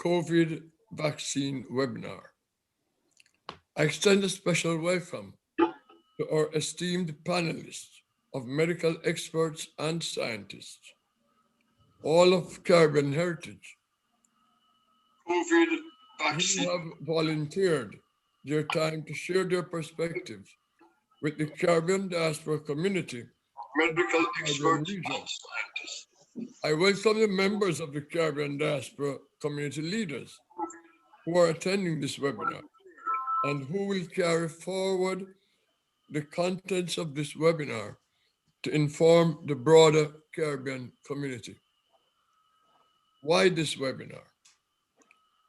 COVID vaccine webinar. I extend a special welcome to our esteemed panelists of medical experts and scientists, all of Caribbean heritage, who have volunteered their time to share their perspectives with the Caribbean diaspora community, medical experts and scientists. I welcome the members of the Caribbean diaspora community leaders who are attending this webinar and who will carry forward the contents of this webinar to inform the broader Caribbean community. Why this webinar?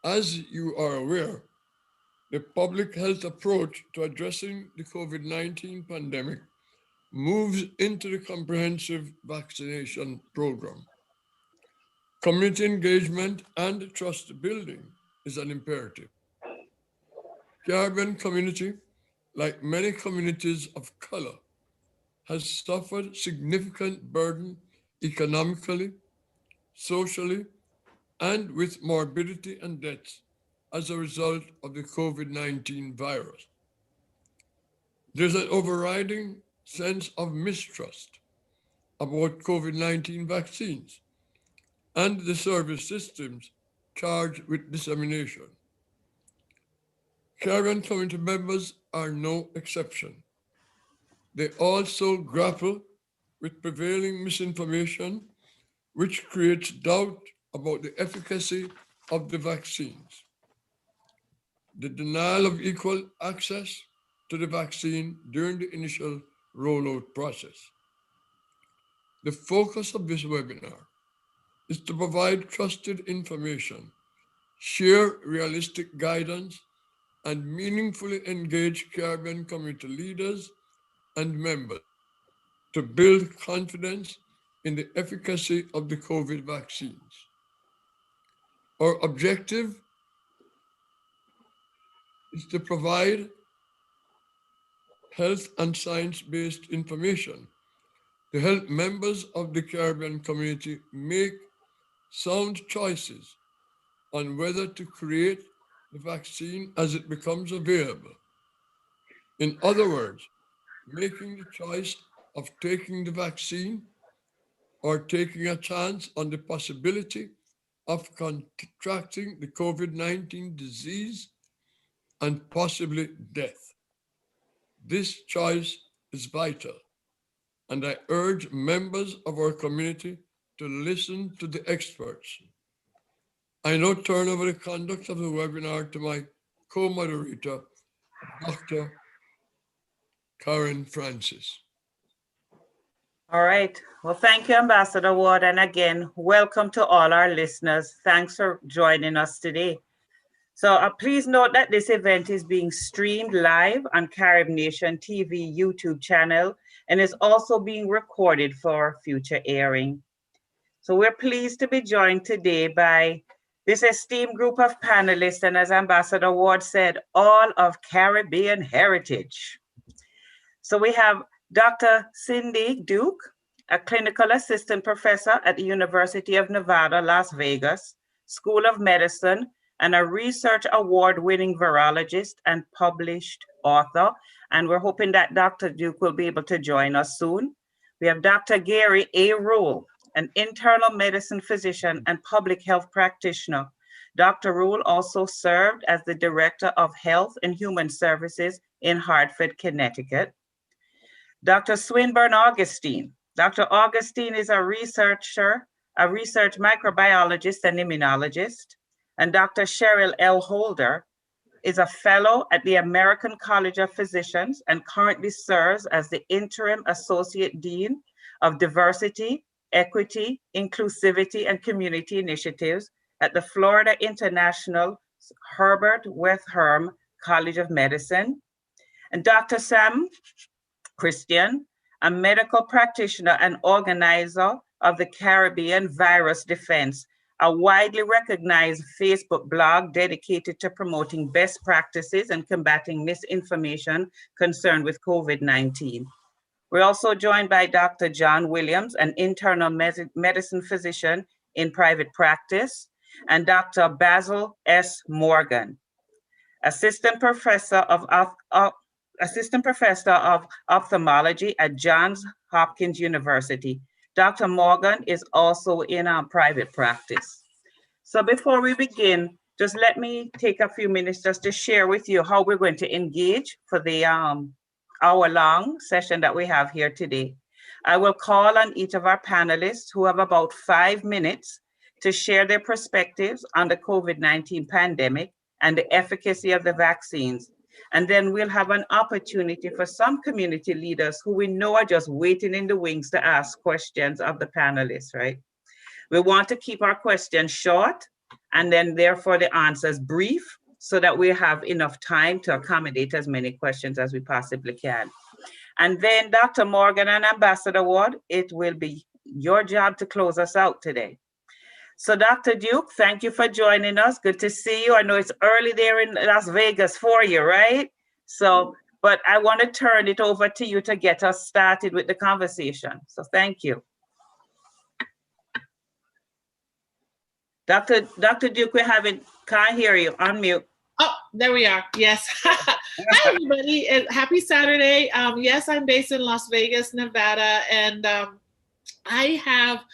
As you are aware, the public health approach to addressing the COVID-19 pandemic moves into the comprehensive vaccination program. Community engagement and trust building is an imperative. Caribbean community, like many communities of color, has suffered significant burden economically, socially, and with morbidity and deaths as a result of the COVID-19 virus. There's an overriding sense of mistrust about COVID-19 vaccines and the service systems charged with dissemination. Caribbean community members are no exception. They also grapple with prevailing misinformation, which creates doubt about the efficacy of the vaccines. The denial of equal access to the vaccine during the initial rollout process. The focus of this webinar is to provide trusted information, share realistic guidance, and meaningfully engage Caribbean community leaders and members to build confidence in the efficacy of the COVID vaccines. Our objective is to provide health and science-based information to help members of the Caribbean community make sound choices on whether to create the vaccine as it becomes available. In other words, making the choice of taking the vaccine or taking a chance on the possibility of contracting the COVID-19 disease and possibly death. This choice is vital, and I urge members of our community to listen to the experts. I now turn over the conduct of the webinar to my co-moderator, Dr. Karen Francis. All right. Well, thank you, Ambassador Ward. And again, welcome to all our listeners. Thanks for joining us today. So please note that this event is being streamed live on Carib Nation TV YouTube channel and is also being recorded for future airing. So we're pleased to be joined today by this esteemed group of panelists, and as Ambassador Ward said, all of Caribbean heritage. So we have Dr. Cindy Duke, a clinical assistant professor at the University of Nevada, Las Vegas, School of Medicine, and a research award-winning virologist and published author. And we're hoping that Dr. Duke will be able to join us soon. We have Dr. Gary A. Rule, an internal medicine physician and public health practitioner. Dr. Rule also served as the Director of Health and Human Services in Hartford, Connecticut. Dr. Swinburne Augustine. Dr. Augustine is a research microbiologist and immunologist. And Dr. Cheryl L. Holder is a fellow at the American College of Physicians and currently serves as the Interim Associate Dean of Diversity, Equity, Inclusivity, and Community Initiatives at the Florida International Herbert Wetherm College of Medicine. And Dr. Sam Christian, a medical practitioner and organizer of the Caribbean Virus Defense, a widely recognized Facebook blog dedicated to promoting best practices and combating misinformation concerned with COVID-19. We're also joined by Dr. John Williams, an internal medicine physician in private practice. and Dr. Basil S. Morgan, Assistant Professor of Ophthalmology at Johns Hopkins University. Dr. Morgan is also in our private practice. So before we begin, just let me take a few minutes just to share with you how we're going to engage for the hour-long session that we have here today. I will call on each of our panelists who have about 5 minutes to share their perspectives on the COVID-19 pandemic and the efficacy of the vaccines. And then we'll have an opportunity for some community leaders who we know are just waiting in the wings to ask questions of the panelists, right? We want to keep our questions short and then therefore the answers brief so that we have enough time to accommodate as many questions as we possibly can. And then Dr. Morgan and Ambassador Ward, it will be your job to close us out today. So Dr. Duke, thank you for joining us. Good to see you. I know it's early there in Las Vegas for you, right? So, but I want to turn it over to you to get us started with the conversation. So thank you. Dr. Duke, can't hear you, unmute. Oh, there we are. Yes. Hi, everybody. Happy Saturday. Yes, I'm based in Las Vegas, Nevada, and I have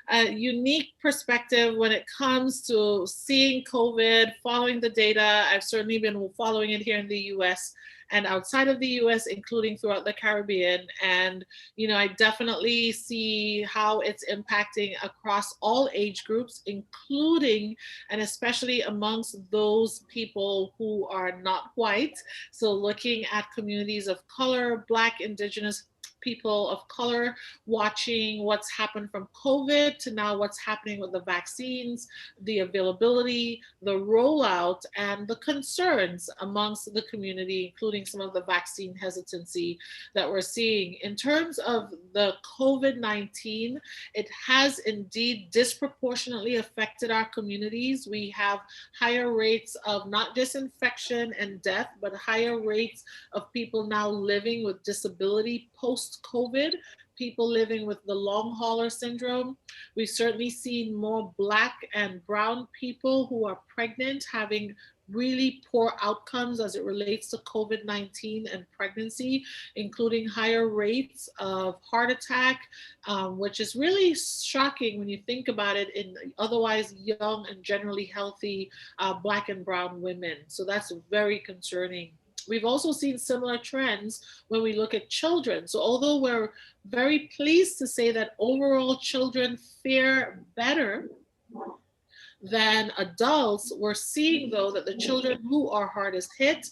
a unique perspective when it comes to seeing COVID, following the data. I've certainly been following it here in the US and outside of the US, including throughout the Caribbean. And, you know, I definitely see how it's impacting across all age groups, including and especially amongst those people who are not white. So looking at communities of color, Black, Indigenous people of color, watching what's happened from COVID to now what's happening with the vaccines, the availability, the rollout, and the concerns amongst the community, including some of the vaccine hesitancy that we're seeing. In terms of the COVID-19, it has indeed disproportionately affected our communities. We have higher rates of not just infection and death, but higher rates of people now living with disability post-COVID, people living with the long hauler syndrome. We've certainly seen more Black and brown people who are pregnant having really poor outcomes as it relates to COVID-19 and pregnancy, including higher rates of heart attack, which is really shocking when you think about it in otherwise young and generally healthy Black and brown women. So that's very concerning. We've also seen similar trends when we look at children. So although we're very pleased to say that overall children fare better than adults, we're seeing though that the children who are hardest hit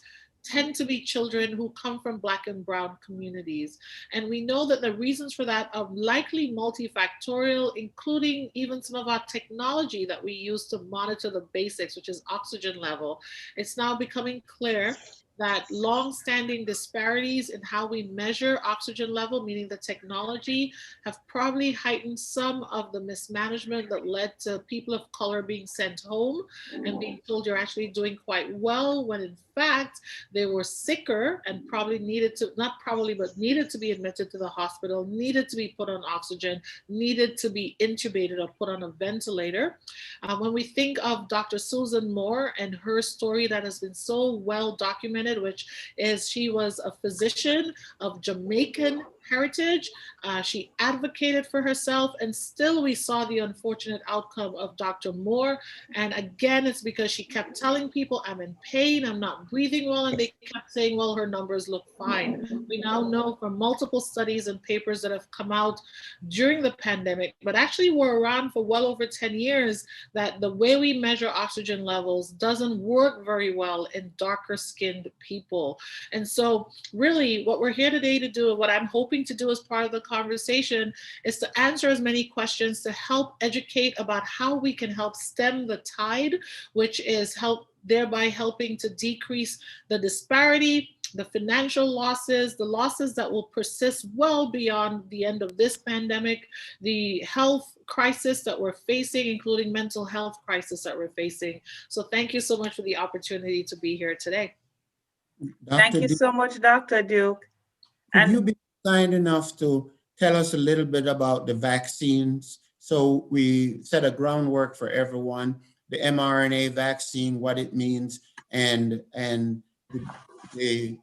tend to be children who come from Black and brown communities. And we know that the reasons for that are likely multifactorial, including even some of our technology that we use to monitor the basics, which is oxygen level. It's now becoming clear that long-standing disparities in how we measure oxygen level, meaning the technology, have probably heightened some of the mismanagement that led to people of color being sent home and being told you're actually doing quite well, when in fact they were sicker and probably needed to, not probably, but needed to be admitted to the hospital, needed to be put on oxygen, needed to be intubated or put on a ventilator. When we think of Dr. Susan Moore and her story that has been so well documented, which is she was a physician of Jamaican heritage. She advocated for herself, and still we saw the unfortunate outcome of Dr. Moore. And again, it's because she kept telling people, I'm in pain, I'm not breathing well, and they kept saying, well, her numbers look fine. We now know from multiple studies and papers that have come out during the pandemic, but actually were around for well over 10 years, that the way we measure oxygen levels doesn't work very well in darker skinned people. And so really what we're here today to do, and what I'm hoping to do as part of the conversation, is to answer as many questions to help educate about how we can help stem the tide, which is thereby helping to decrease the disparity, the financial losses, the losses that will persist well beyond the end of this pandemic, the health crisis that we're facing, including mental health crisis that we're facing. So thank you so much for the opportunity to be here today. Thank you so much, Dr. Duke. Could you be kind enough to tell us a little bit about the vaccines? So we set a groundwork for everyone. the mRNA vaccine, what it means, and the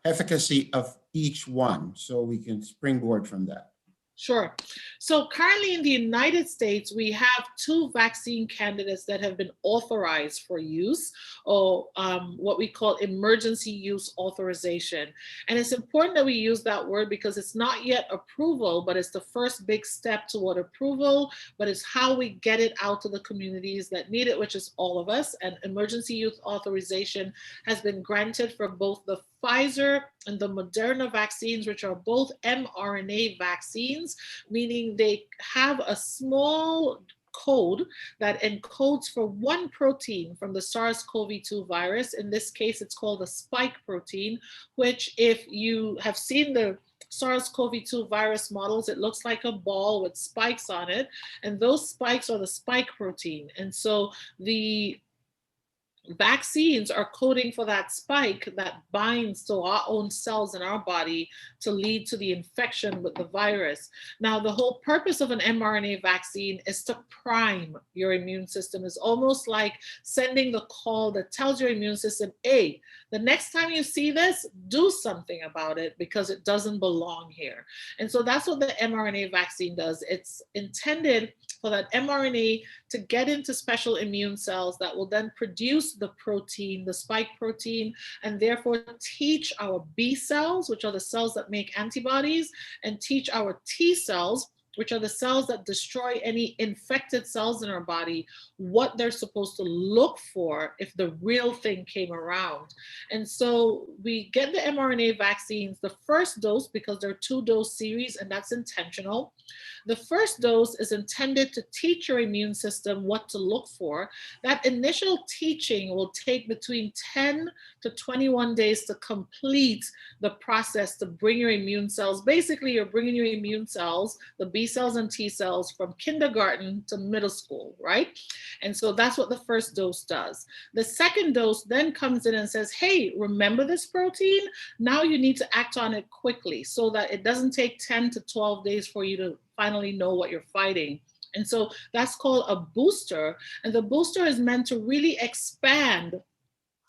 efficacy of each one, so we can springboard from that. Sure. So currently in the United States, we have 2 vaccine candidates that have been authorized for use, or what we call emergency use authorization. And it's important that we use that word because it's not yet approval, but it's the first big step toward approval, but it's how we get it out to the communities that need it, which is all of us. And emergency use authorization has been granted for both the Pfizer and the Moderna vaccines, which are both mRNA vaccines, meaning they have a small code that encodes for one protein from the SARS-CoV-2 virus. In this case, it's called a spike protein, which if you have seen the SARS-CoV-2 virus models, it looks like a ball with spikes on it, and those spikes are the spike protein. And so the vaccines are coding for that spike that binds to our own cells in our body to lead to the infection with the virus. Now, the whole purpose of an mRNA vaccine is to prime your immune system. It's almost like sending the call that tells your immune system, hey, the next time you see this, do something about it because it doesn't belong here. And so that's what the mRNA vaccine does. It's intended for that mRNA to get into special immune cells that will then produce the protein, the spike protein, and therefore teach our B cells, which are the cells that make antibodies, and teach our T cells, which are the cells that destroy any infected cells in our body, what they're supposed to look for if the real thing came around. And so we get the mRNA vaccines, the first dose, because they're 2-dose series, and that's intentional. The first dose is intended to teach your immune system what to look for. That initial teaching will take between 10 to 21 days to complete the process to bring your immune cells. Basically, you're bringing your immune cells, the B cells and T cells, from kindergarten to middle school, right? And so that's what the first dose does. The second dose then comes in and says, hey, remember this protein? Now you need to act on it quickly so that it doesn't take 10 to 12 days for you to finally know what you're fighting. And so that's called a booster. And the booster is meant to really expand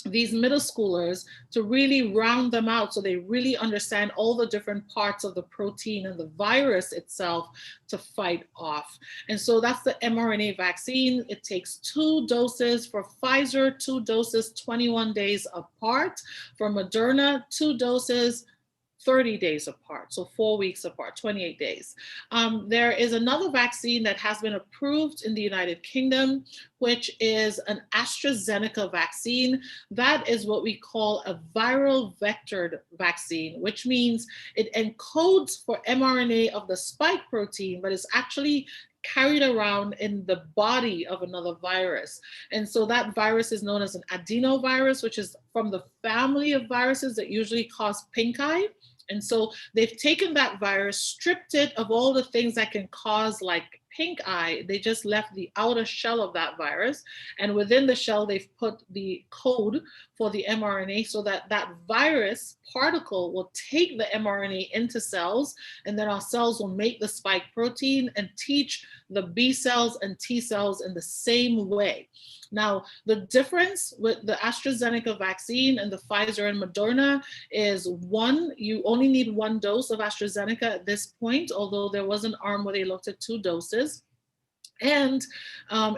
these middle schoolers, to really round them out so they really understand all the different parts of the protein and the virus itself to fight off. And so that's the mRNA vaccine. It takes 2 doses. For Pfizer, 2 doses, 21 days apart. For Moderna, 2 doses, 30 days apart, so 4 weeks apart, 28 days. There is another vaccine that has been approved in the United Kingdom, which is an AstraZeneca vaccine. That is what we call a viral vectored vaccine, which means it encodes for mRNA of the spike protein, but it's actually carried around in the body of another virus. And so that virus is known as an adenovirus, which is from the family of viruses that usually cause pink eye. And so they've taken that virus, stripped it of all the things that can cause like pink eye. They just left the outer shell of that virus. And within the shell, they've put the code for the mRNA so that that virus particle will take the mRNA into cells, and then our cells will make the spike protein and teach the B cells and T cells in the same way. Now, the difference with the AstraZeneca vaccine and the Pfizer and Moderna is, one, you only need 1 dose of AstraZeneca at this point, although there was an arm where they looked at 2 doses. And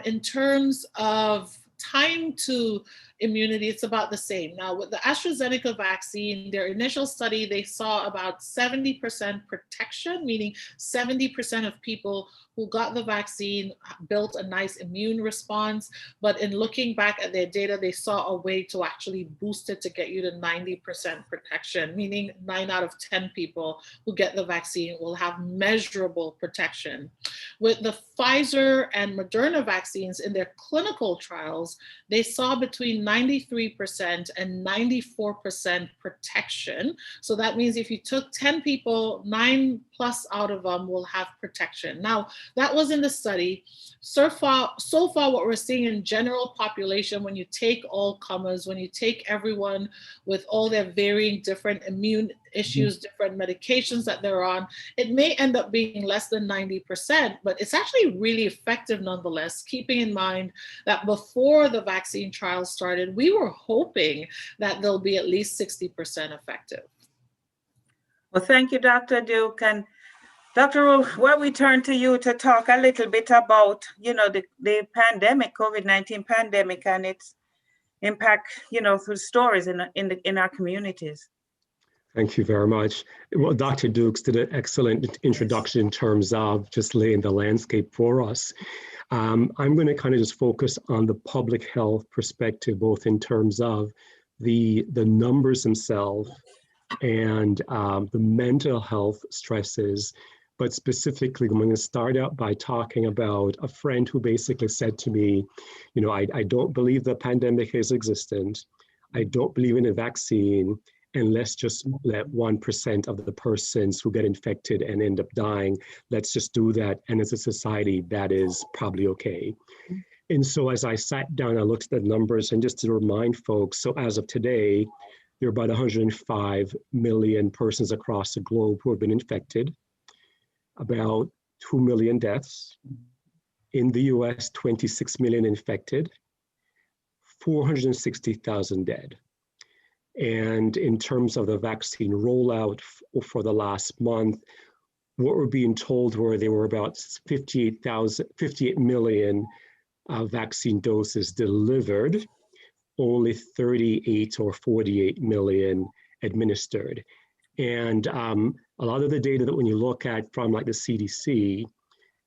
in terms of time to immunity, it's about the same. Now, with the AstraZeneca vaccine, their initial study, they saw about 70% protection, meaning 70% of people who got the vaccine built a nice immune response. But in looking back at their data, they saw a way to actually boost it to get you to 90% protection, meaning 9 out of 10 people who get the vaccine will have measurable protection. With the Pfizer and Moderna vaccines in their clinical trials, they saw between 93% and 94% protection. So that means if you took 10 people, 9 plus out of them will have protection. Now, that was in the study. So far, what we're seeing in general population, when you take all comers, when you take everyone with all their varying different immune issues, different medications that they're on, it may end up being less than 90%, but it's actually really effective nonetheless, keeping in mind that before the vaccine trial started, we were hoping that they'll be at least 60% effective. Well, thank you, Dr. Duke. And Dr. Wolf, why we turn to you to talk a little bit about, the pandemic, COVID-19 pandemic, and its impact, through stories in our communities. Thank you very much. Well, Dr. Dukes did an excellent introduction in terms of just laying the landscape for us. I'm going to kind of just focus on the public health perspective, both in terms of the numbers themselves and the mental health stresses. But specifically, I'm going to start out by talking about a friend who basically said to me, I don't believe the pandemic is existent. I don't believe in a vaccine, and let's just let 1% of the persons who get infected and end up dying, let's just do that. And as a society, that is probably okay. And so as I sat down, I looked at the numbers, and just to remind folks, so as of today, there are about 105 million persons across the globe who have been infected. About 2 million deaths. In the US, 26 million infected, 460,000 dead. And in terms of the vaccine rollout for the last month, what we're being told were there were about 58 million vaccine doses delivered, only 38 or 48 million administered. And a lot of the data that when you look at from like the CDC,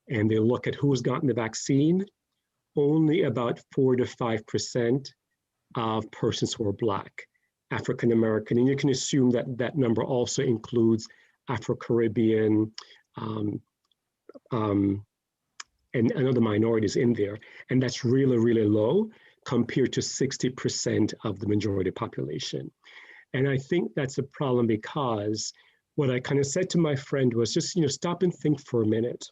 and they look at who's gotten the vaccine, only about 4 to 5% of persons who are Black, African American, and you can assume that that number also includes Afro-Caribbean and other minorities in there. And that's really, really low compared to 60% of the majority population. And I think that's a problem because what I kind of said to my friend was just, stop and think for a minute,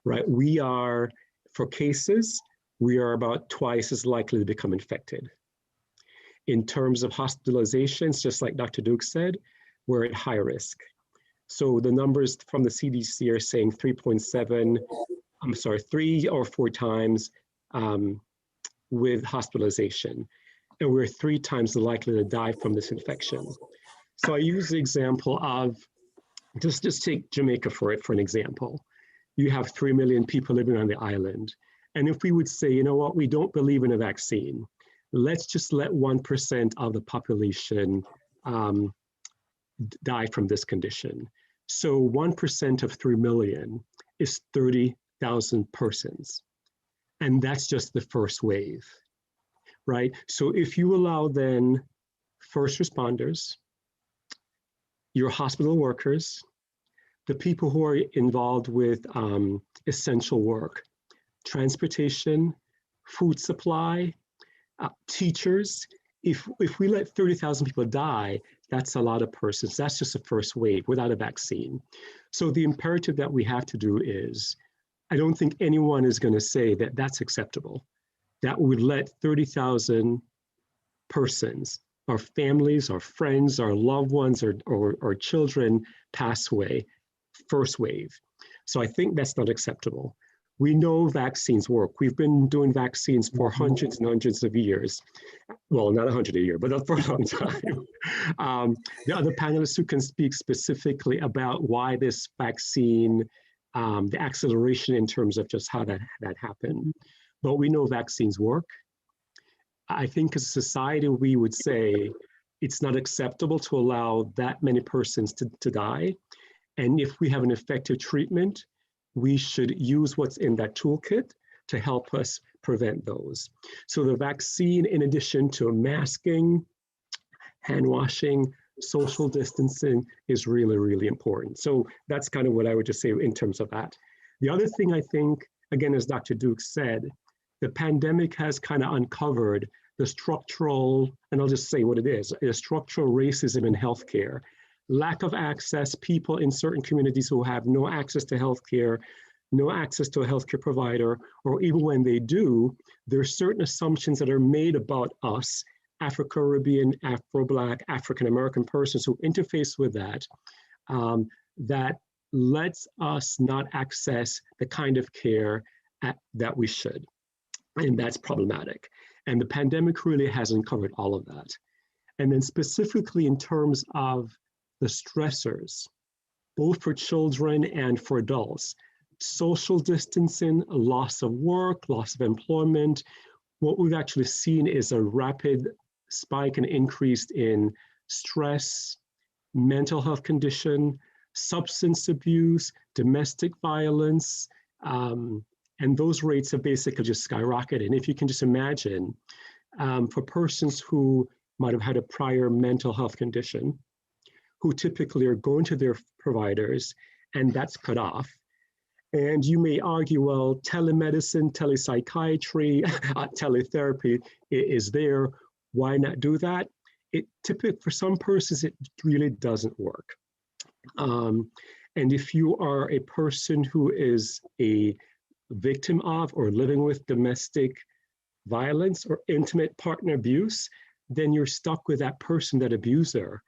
right? We are, for cases, we are about twice as likely to become infected. In terms of hospitalizations, just like Dr. Duke said, we're at high risk. So the numbers from the CDC are saying 3 or 4 times with hospitalization. And we're 3 times likely to die from this infection. So I use the example of, just take Jamaica for an example. You have 3 million people living on the island. And if we would say, you know what, we don't believe in a vaccine, let's just let 1% of the population die from this condition. So 1% of 3 million is 30,000 persons. And that's just the first wave. Right? So if you allow then first responders, your hospital workers, the people who are involved with essential work, transportation, food supply, teachers, if we let 30,000 people die, that's a lot of persons. That's just the first wave without a vaccine. So the imperative that we have to do is, I don't think anyone is going to say that that's acceptable. That would let 30,000 persons, our families, our friends, our loved ones, or children pass away, first wave. So I think that's not acceptable. We know vaccines work. We've been doing vaccines for hundreds and hundreds of years. Well, not 100 a year, but for a long time. The other panelists who can speak specifically about why this vaccine, the acceleration in terms of just how that happened. But we know vaccines work. I think as a society, we would say it's not acceptable to allow that many persons to die. And if we have an effective treatment, we should use what's in that toolkit to help us prevent those. So the vaccine, in addition to masking, hand washing, social distancing, is really, really important. So that's kind of what I would just say in terms of that. The other thing I think, again, as Dr. Duke said, the pandemic has kind of uncovered the structural, and I'll just say what it is, structural racism in healthcare. Lack of access, people in certain communities who have no access to healthcare, no access to a healthcare provider, or even when they do, there are certain assumptions that are made about us Afro-Caribbean, Afro-Black, African-American persons who interface with that, that lets us not access the kind of care that we should. And that's problematic. And the pandemic really hasn't covered all of that. And then specifically in terms of the stressors, both for children and for adults, social distancing, loss of work, loss of employment. What we've actually seen is a rapid spike and increase in stress, mental health condition, substance abuse, domestic violence, and those rates have basically just skyrocketed. And if you can just imagine, for persons who might have had a prior mental health condition, who typically are going to their providers, and that's cut off. And you may argue, well, telemedicine, telepsychiatry, teletherapy is there. Why not do that? It typically, for some persons, it really doesn't work. And if you are a person who is a victim of or living with domestic violence or intimate partner abuse, then you're stuck with that person, that abuser,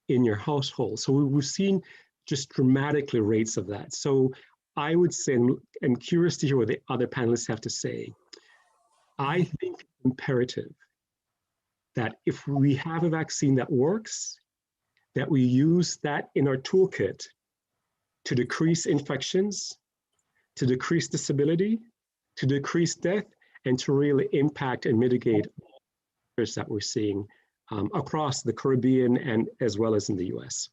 in your household. So we've seen just dramatically rates of that. So I would say, and I'm curious to hear what the other panelists have to say, I think it's imperative that if we have a vaccine that works, that we use that in our toolkit to decrease infections, to decrease disability, to decrease death, and to really impact and mitigate that we're seeing across the Caribbean and as well as in the US.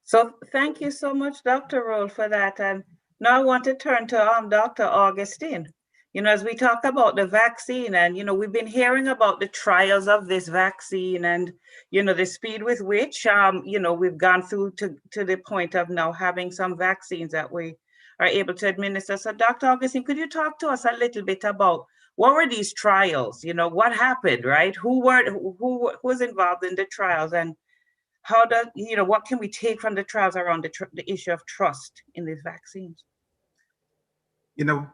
So thank you so much, Dr. Roll, for that. And now I want to turn to Dr. Augustine. You know, as we talk about the vaccine, and, you know, we've been hearing about the trials of this vaccine and, you know, the speed with which, you know, we've gone through to the point of now having some vaccines that we are able to administer. So Dr. Augustine, could you talk to us a little bit about what were these trials? You know, what happened, right? Who was involved in the trials, and how does, you know, what can we take from the trials around the issue of trust in these vaccines? You know,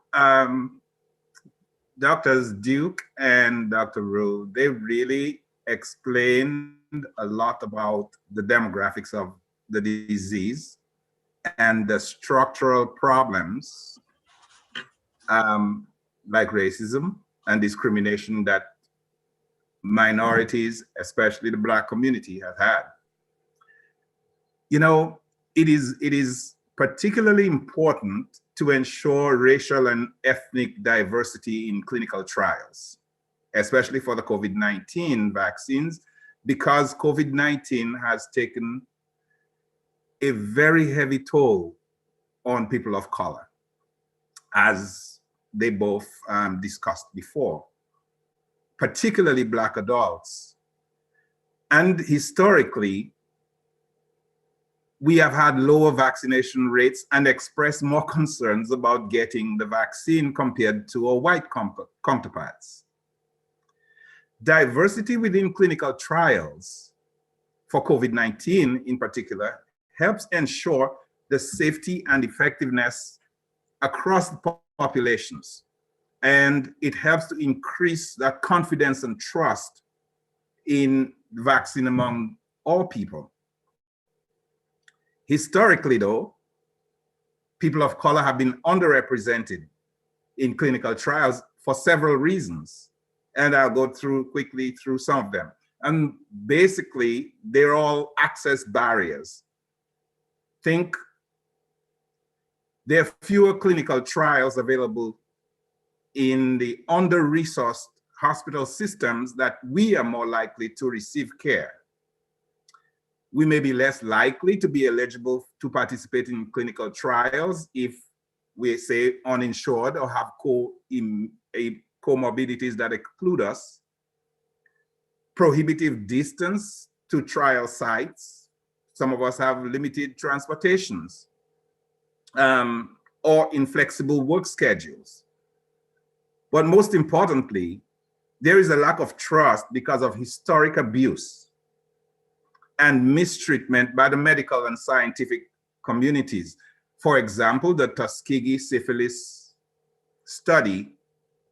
Doctors Duke and Dr. Rowe, they really explained a lot about the demographics of the disease and the structural problems like racism and discrimination that minorities, especially the Black community, have had. You know, it is particularly important to ensure racial and ethnic diversity in clinical trials, especially for the COVID-19 vaccines, because COVID-19 has taken a very heavy toll on people of color, as they both discussed before, particularly Black adults. And historically, we have had lower vaccination rates and expressed more concerns about getting the vaccine compared to our white counterparts. Diversity within clinical trials for COVID-19 in particular helps ensure the safety and effectiveness across the populations. And it helps to increase that confidence and trust in the vaccine among all people. Historically, though, people of color have been underrepresented in clinical trials for several reasons. And I'll go quickly through some of them. And basically, they're all access barriers. Think there are fewer clinical trials available in the under-resourced hospital systems that we are more likely to receive care. We may be less likely to be eligible to participate in clinical trials if we say uninsured or have comorbidities that exclude us. Prohibitive distance to trial sites. Some of us have limited transportations or inflexible work schedules. But most importantly, there is a lack of trust because of historic abuse and mistreatment by the medical and scientific communities. For example, the Tuskegee syphilis study,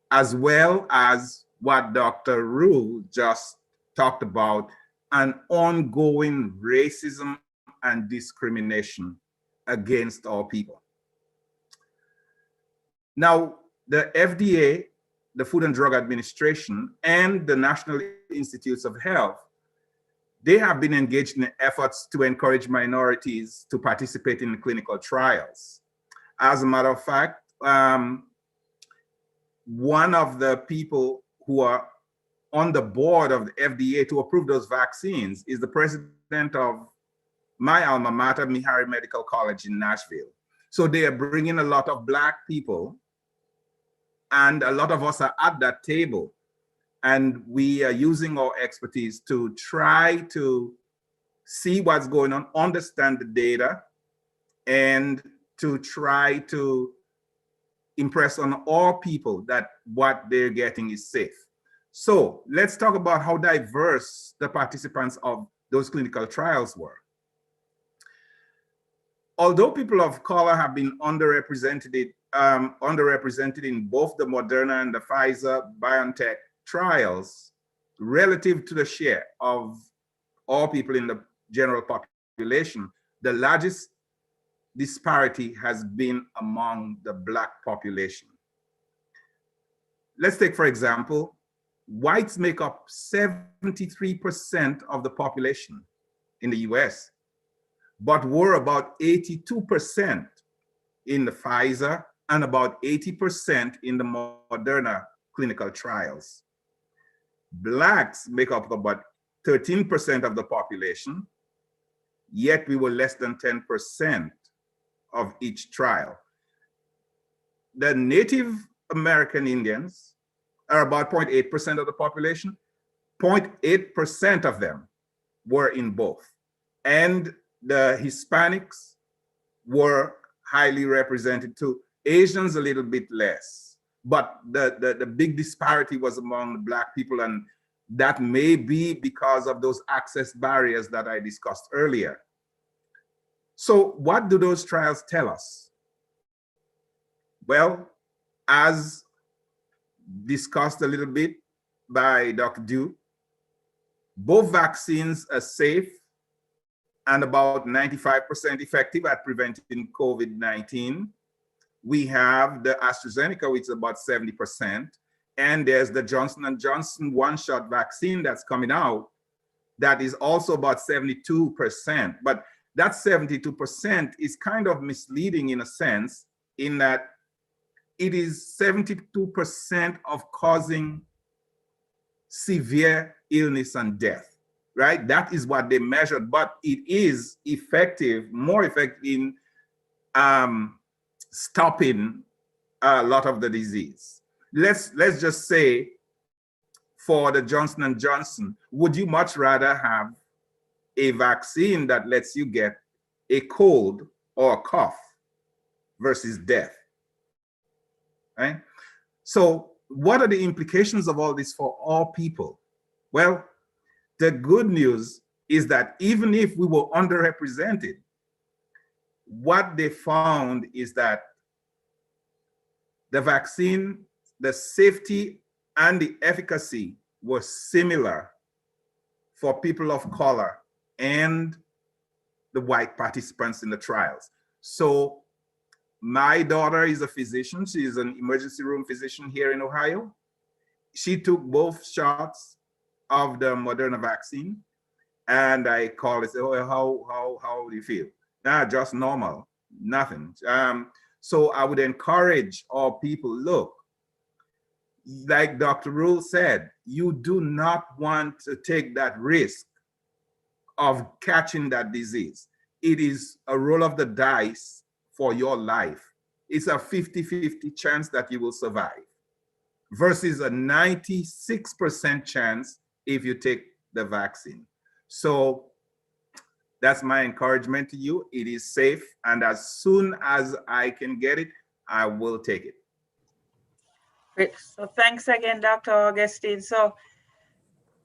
as well as what Dr. Rule just talked about, an ongoing racism and discrimination against our people. Now, the FDA, the Food and Drug Administration, and the National Institutes of Health, they have been engaged in efforts to encourage minorities to participate in clinical trials. As a matter of fact, one of the people who are on the board of the FDA to approve those vaccines is the president of my alma mater, Meharry Medical College in Nashville. So they are bringing a lot of Black people, and a lot of us are at that table. And we are using our expertise to try to see what's going on, understand the data, and to try to impress on all people that what they're getting is safe. So let's talk about how diverse the participants of those clinical trials were. Although people of color have been underrepresented in both the Moderna and the Pfizer-BioNTech trials, relative to the share of all people in the general population, the largest disparity has been among the Black population. Let's take, for example, whites make up 73% of the population in the US, but were about 82% in the Pfizer and about 80% in the Moderna clinical trials. Blacks make up about 13% of the population, yet we were less than 10% of each trial. The Native American Indians are about 0.8% of the population. 0.8% of them were in both. And the Hispanics were highly represented too. Asians a little bit less. But the big disparity was among the Black people, and that may be because of those access barriers that I discussed earlier. So what do those trials tell us? Well, as discussed a little bit by Dr. Dew, both vaccines are safe and about 95% effective at preventing COVID-19. We have the AstraZeneca, which is about 70%, and there's the Johnson & Johnson one-shot vaccine that's coming out that is also about 72%. But that 72% is kind of misleading in a sense, in that it is 72% of causing severe illness and death, right? That is what they measured, but it is effective, more effective in stopping a lot of the disease. Let's just say for the Johnson & Johnson, would you much rather have a vaccine that lets you get a cold or a cough versus death, right? So what are the implications of all this for all people? Well, the good news is that even if we were underrepresented, what they found is that the vaccine, the safety and the efficacy were similar for people of color and the white participants in the trials. So my daughter is a physician. She is an emergency room physician here in Ohio. She took both shots of the Moderna vaccine, and I called and said, "Oh, how do you feel?" Nah, just normal, nothing. So I would encourage all people, look, like Dr. Rule said, you do not want to take that risk of catching that disease. It is a roll of the dice for your life. It's a 50-50 chance that you will survive versus a 96% chance if you take the vaccine. So that's my encouragement to you. It is safe, and as soon as I can get it, I will take it. Great. So thanks again, Dr. Augustine. So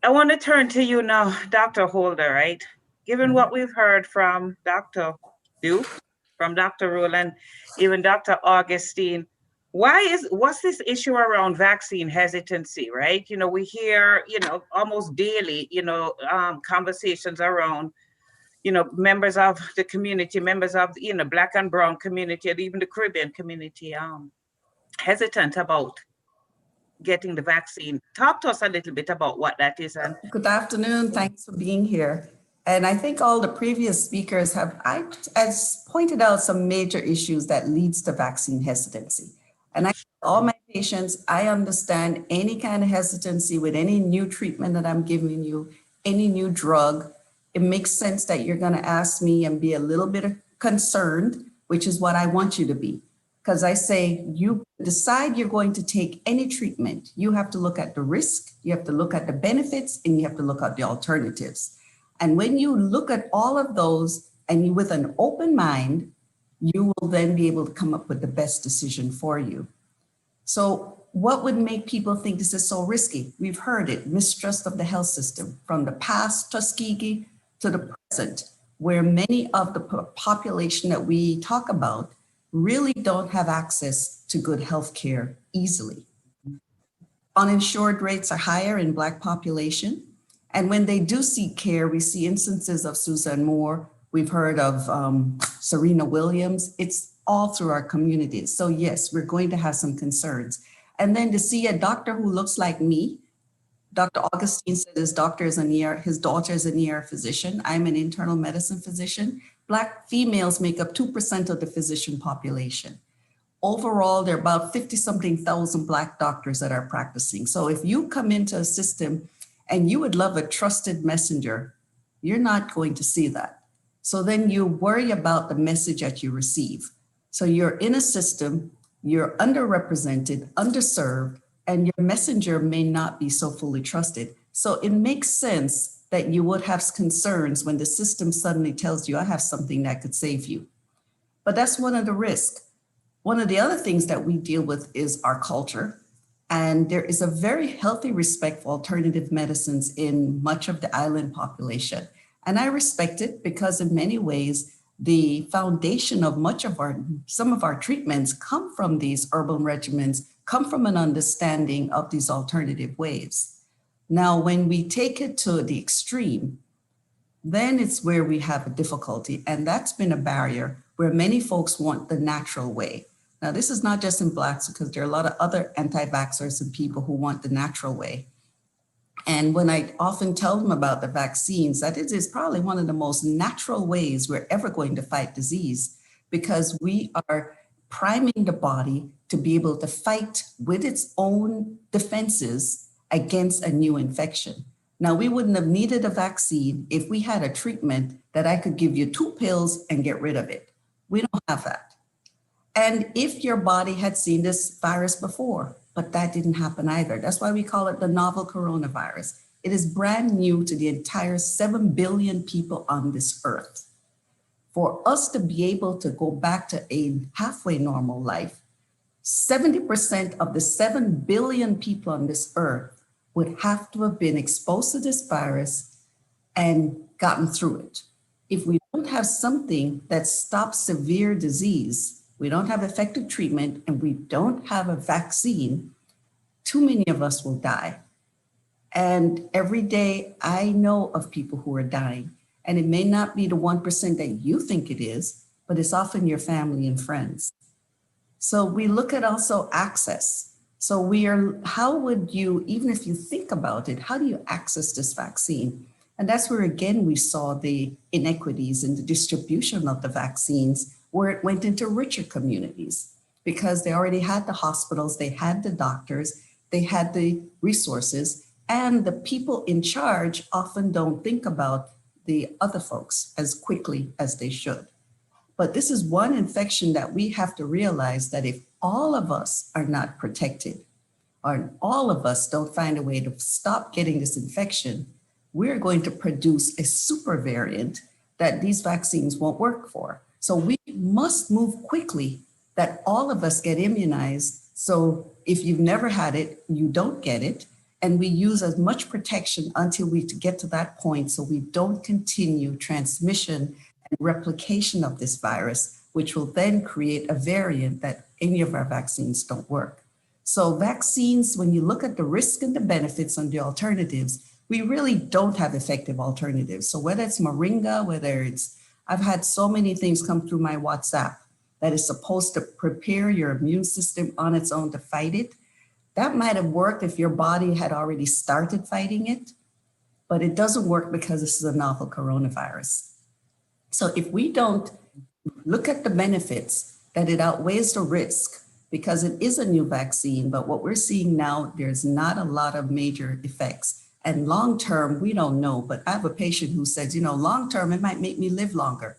I want to turn to you now, Dr. Holder, right? Given what we've heard from Dr. Dew, from Dr. Rule, and even Dr. Augustine, what's this issue around vaccine hesitancy, right? You know, we hear, you know, almost daily, you know, conversations around, you know, members of the community, members of, you know, Black and brown community, and even the Caribbean community, hesitant about getting the vaccine. Talk to us a little bit about what that is. And good afternoon. Thanks for being here. And I think all the previous speakers have as pointed out some major issues that leads to vaccine hesitancy. And all my patients, I understand any kind of hesitancy with any new treatment that I'm giving you, any new drug. It makes sense that you're going to ask me and be a little bit concerned, which is what I want you to be. Because I say, you decide you're going to take any treatment, you have to look at the risk, you have to look at the benefits, and you have to look at the alternatives. And when you look at all of those and you with an open mind, you will then be able to come up with the best decision for you. So what would make people think this is so risky? We've heard it, mistrust of the health system, from the past Tuskegee to the present, where many of the population that we talk about really don't have access to good health care easily. Uninsured rates are higher in Black population. And when they do seek care, we see instances of Susan Moore. We've heard of Serena Williams. It's all through our communities. So yes, we're going to have some concerns. And then to see a doctor who looks like me, Dr. Augustine said his daughter is an ER physician. I'm an internal medicine physician. Black females make up 2% of the physician population. Overall, there are about 50-something thousand Black doctors that are practicing. So if you come into a system and you would love a trusted messenger, you're not going to see that. So then you worry about the message that you receive. So you're in a system, you're underrepresented, underserved, and your messenger may not be so fully trusted. So it makes sense that you would have concerns when the system suddenly tells you, I have something that could save you. But that's one of the risks. One of the other things that we deal with is our culture. And there is a very healthy respect for alternative medicines in much of the island population. And I respect it because in many ways, the foundation of some of our treatments come from these herbal regimens, come from an understanding of these alternative ways. Now, when we take it to the extreme, then it's where we have a difficulty. And that's been a barrier where many folks want the natural way. Now, this is not just in Blacks, because there are a lot of other anti-vaxxers and people who want the natural way. And when I often tell them about the vaccines, that it is probably one of the most natural ways we're ever going to fight disease, because we are priming the body to be able to fight with its own defenses against a new infection. Now, we wouldn't have needed a vaccine if we had a treatment that I could give you 2 pills and get rid of it. We don't have that. And if your body had seen this virus before, but that didn't happen either. That's why we call it the novel coronavirus. It is brand new to the entire 7 billion people on this earth. For us to be able to go back to a halfway normal life, 70% of the 7 billion people on this earth would have to have been exposed to this virus and gotten through it. If we don't have something that stops severe disease, we don't have effective treatment, and we don't have a vaccine, too many of us will die. And every day I know of people who are dying, and it may not be the 1% that you think it is, but it's often your family and friends. So we look at also access. So how would you, even if you think about it, how do you access this vaccine? And that's where, again, we saw the inequities in the distribution of the vaccines, where it went into richer communities, because they already had the hospitals, they had the doctors, they had the resources, and the people in charge often don't think about the other folks as quickly as they should. But this is one infection that we have to realize that if all of us are not protected, or all of us don't find a way to stop getting this infection, we're going to produce a super variant that these vaccines won't work for. So we must move quickly that all of us get immunized. So if you've never had it, you don't get it. And we use as much protection until we get to that point, so we don't continue transmission and replication of this virus, which will then create a variant that any of our vaccines don't work. So vaccines, when you look at the risk and the benefits and the alternatives, we really don't have effective alternatives. So whether it's moringa, whether it's, I've had so many things come through my WhatsApp that is supposed to prepare your immune system on its own to fight it. That might have worked if your body had already started fighting it, but it doesn't work because this is a novel coronavirus. So if we don't look at the benefits, that it outweighs the risk, because it is a new vaccine, but what we're seeing now, there's not a lot of major effects. And long-term, we don't know, but I have a patient who says, you know, long-term, it might make me live longer.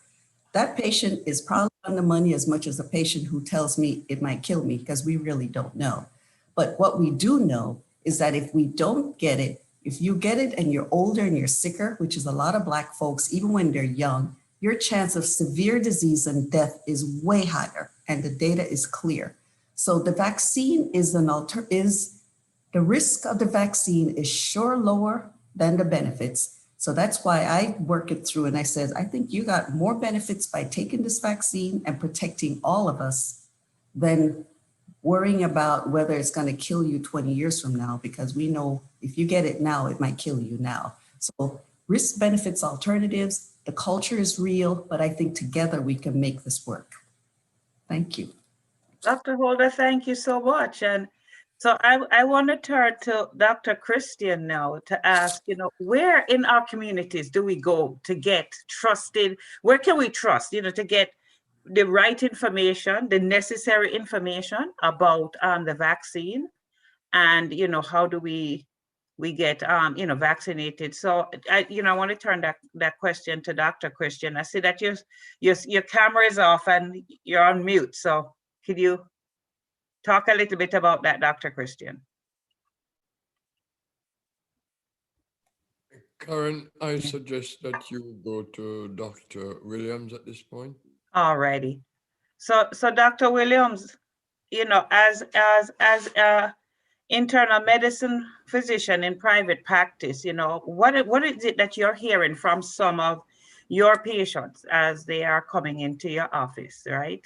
That patient is probably on the money as much as a patient who tells me it might kill me, because we really don't know. But what we do know is that if we don't get it, if you get it and you're older and you're sicker, which is a lot of Black folks, even when they're young, your chance of severe disease and death is way higher, and the data is clear. So the vaccine is the risk of the vaccine is sure lower than the benefits. So that's why I work it through and I said, I think you got more benefits by taking this vaccine and protecting all of us than worrying about whether it's going to kill you 20 years from now, because we know if you get it now, it might kill you now. So risk benefits alternatives, the culture is real, but I think together we can make this work. Thank you. Dr. Holder, thank you so much. And so I want to turn to Dr. Christian now to ask, you know, where in our communities do we go to get trusted? Where can we trust, you know, to get the right information, the necessary information about the vaccine? And, you know, how do we get, you know, vaccinated? So, I want to turn that question to Dr. Christian. I see that your camera is off and you're on mute. So could you talk a little bit about that, Dr. Christian? Karen, I suggest that you go to Dr. Williams at this point. All righty. So Dr. Williams, you know, as a internal medicine physician in private practice, you know, what is it that you're hearing from some of your patients as they are coming into your office, right?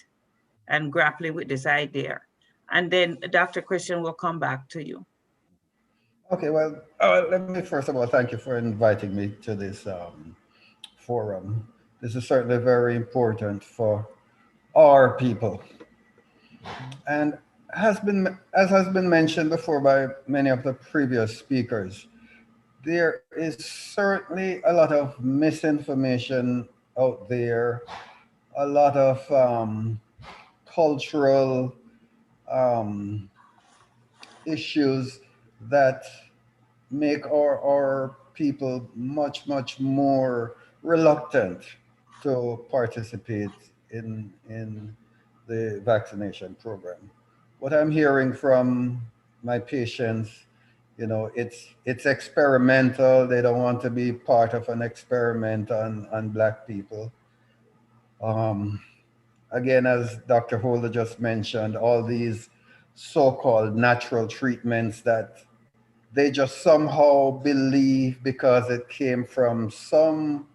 And grappling with this idea. And then Dr. Christian will come back to you. Okay, well, let me first of all thank you for inviting me to this forum. This is certainly very important for our people. And as has been mentioned before by many of the previous speakers, there is certainly a lot of misinformation out there, a lot of cultural issues that make our people much more reluctant to participate in the vaccination program. What I'm hearing from my patients, you know, it's experimental. They don't want to be part of an experiment on Black people. Again, as Dr. Holder just mentioned, all these so-called natural treatments that they just somehow believe because it came from some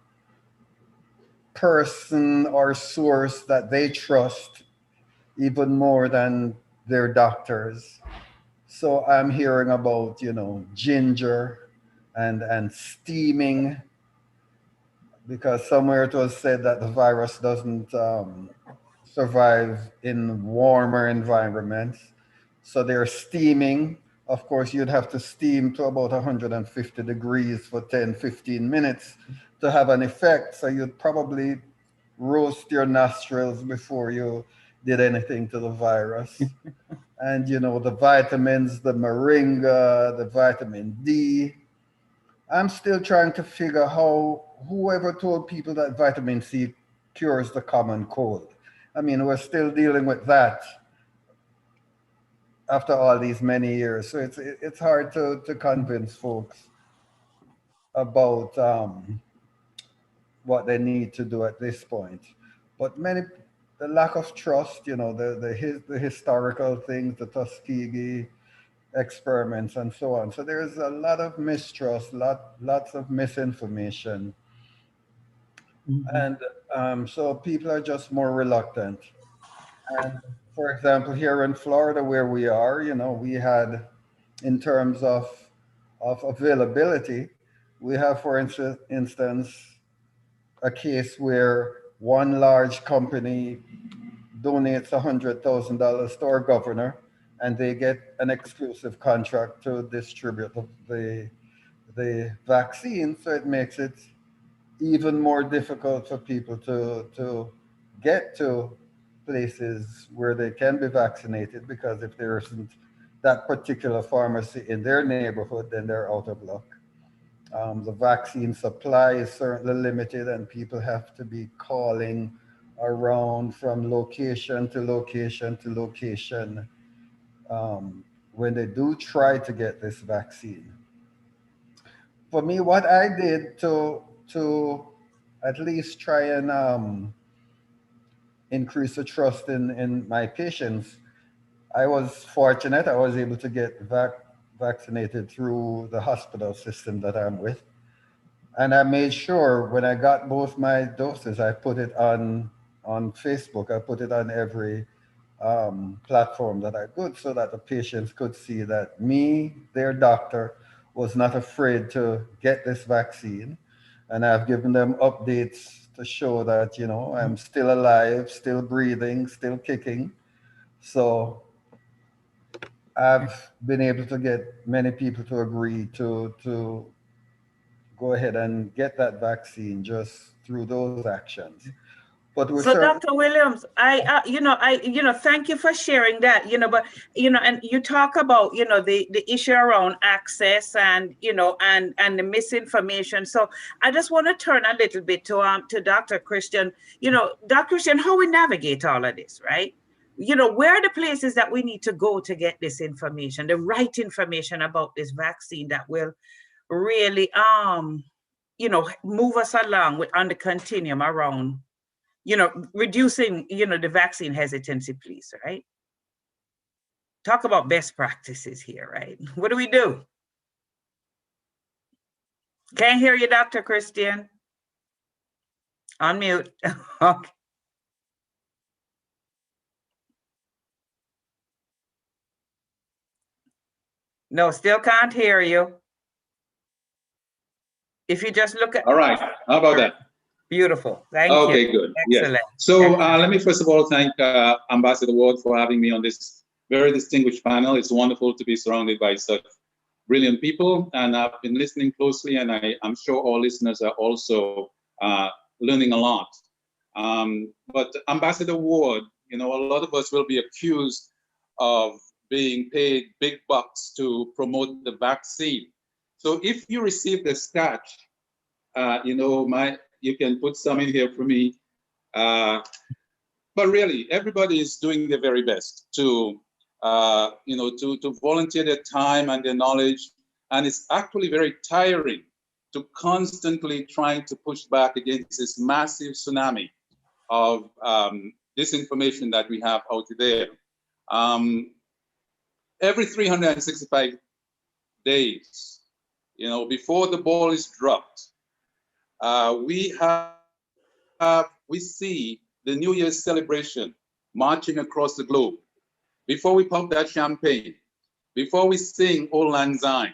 person or source that they trust even more than their doctors. So I'm hearing about, you know, ginger and steaming, because somewhere it was said that the virus doesn't survive in warmer environments. So they're steaming. Of course, you'd have to steam to about 150 degrees for 10, 15 minutes to have an effect. So you'd probably roast your nostrils before you did anything to the virus. And, you know, the vitamins, the moringa, the vitamin D. I'm still trying to figure how whoever told people that vitamin C cures the common cold. I mean, we're still dealing with that after all these many years. So it's hard to convince folks about what they need to do at this point. But the lack of trust, you know, the historical things, the Tuskegee experiments and so on. So there's a lot of mistrust, lots of misinformation. And so people are just more reluctant. And for example, here in Florida, where we are, we had, in terms of availability, we have, for instance, a case where one large company donates $100,000 to our governor, and they get an exclusive contract to distribute the vaccine. So it makes it even more difficult for people to get to places where they can be vaccinated, because if there isn't that particular pharmacy in their neighborhood, then they're out of luck. The vaccine supply is certainly limited, and people have to be calling around from location to location to location when they do try to get this vaccine. For me, what I did to at least try and increase the trust in my patients, I was fortunate. I was able to get vaccinated through the hospital system that I'm with. And I made sure when I got both my doses, I put it on Facebook. I put it on every platform that I could, so that the patients could see that me, their doctor, was not afraid to get this vaccine. And I've given them updates to show that, I'm still alive, still breathing, still kicking. So I've been able to get many people to agree to go ahead and get that vaccine just through those actions. But we're So, certain. Dr. Williams, thank you for sharing that, but, and you talk about, the issue around access and, and the misinformation. So I just want to turn a little bit to Dr. Christian. Dr. Christian, how we navigate all of this, right? Where are the places that we need to go to get this information, the right information about this vaccine that will really, move us along on the continuum around, reducing, the vaccine hesitancy, please, right? Talk about best practices here, right? What do we do? Can't hear you, Dr. Christian. Unmute. Okay. No, still can't hear you. If you just look at. All right, how about that? Beautiful, thank you. Okay, good, Excellent. yes. So let me first of all thank Ambassador Ward for having me on this very distinguished panel. It's wonderful to be surrounded by such brilliant people, and I've been listening closely, and I'm sure all listeners are also learning a lot. But Ambassador Ward, a lot of us will be accused of being paid big bucks to promote the vaccine. So if you receive the scotch, you can put some in here for me. But really, everybody is doing their very best to volunteer their time and their knowledge. And it's actually very tiring to constantly trying to push back against this massive tsunami of disinformation that we have out there. Every 365 days, before the ball is dropped, we see the New Year's celebration marching across the globe. Before we pop that champagne, before we sing Auld Lang Syne,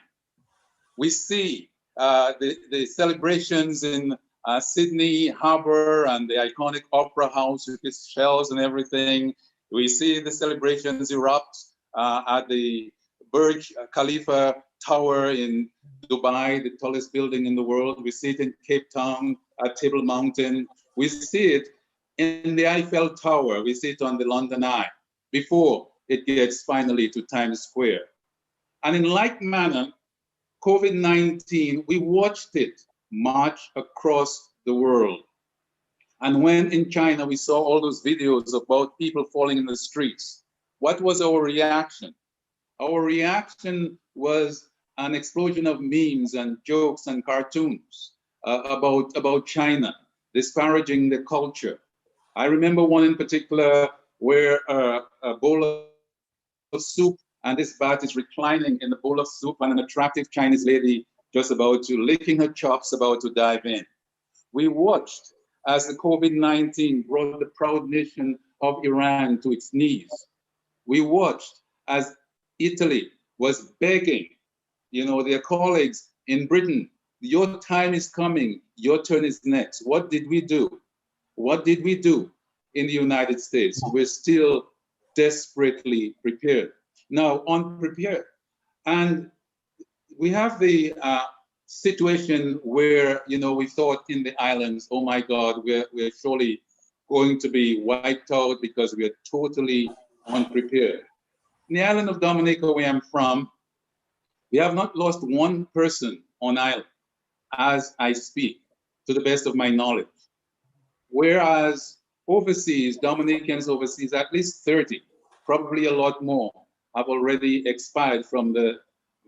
we see the celebrations in Sydney Harbour and the iconic Opera House with its shells and everything. We see the celebrations erupt at the Burj Khalifa Tower in Dubai, the tallest building in the world. We see it in Cape Town at Table Mountain. We see it in the Eiffel Tower. We see it on the London Eye before it gets finally to Times Square. And in like manner, COVID-19, we watched it march across the world. And when in China, we saw all those videos about people falling in the streets, what was our reaction? Our reaction was an explosion of memes and jokes and cartoons about China, disparaging the culture. I remember one in particular where a bowl of soup, and this bat is reclining in the bowl of soup, and an attractive Chinese lady just about to licking her chops, about to dive in. We watched as the COVID-19 brought the proud nation of Iran to its knees. We watched as Italy was begging, their colleagues in Britain, your time is coming, your turn is next. What did we do? What did we do in the United States? We're still desperately prepared. Now, unprepared. And we have the situation where, we thought in the islands, oh my God, we're surely going to be wiped out because we are totally unprepared. In the island of Dominica, where I'm from, we have not lost one person on island as I speak, to the best of my knowledge. Whereas overseas, Dominicans overseas, at least 30, probably a lot more, have already expired from the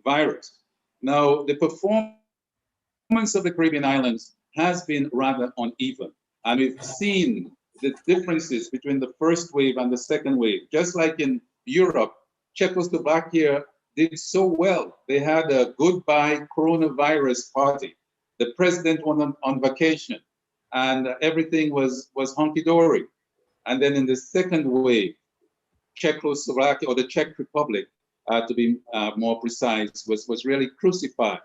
virus. Now, the performance of the Caribbean islands has been rather uneven. And we've seen the differences between the first wave and the second wave. Just like in Europe, Czechoslovakia did so well. They had a goodbye coronavirus party. The president went on vacation and everything was hunky-dory. And then in the second wave, Czechoslovakia, or the Czech Republic, to be more precise, was really crucified.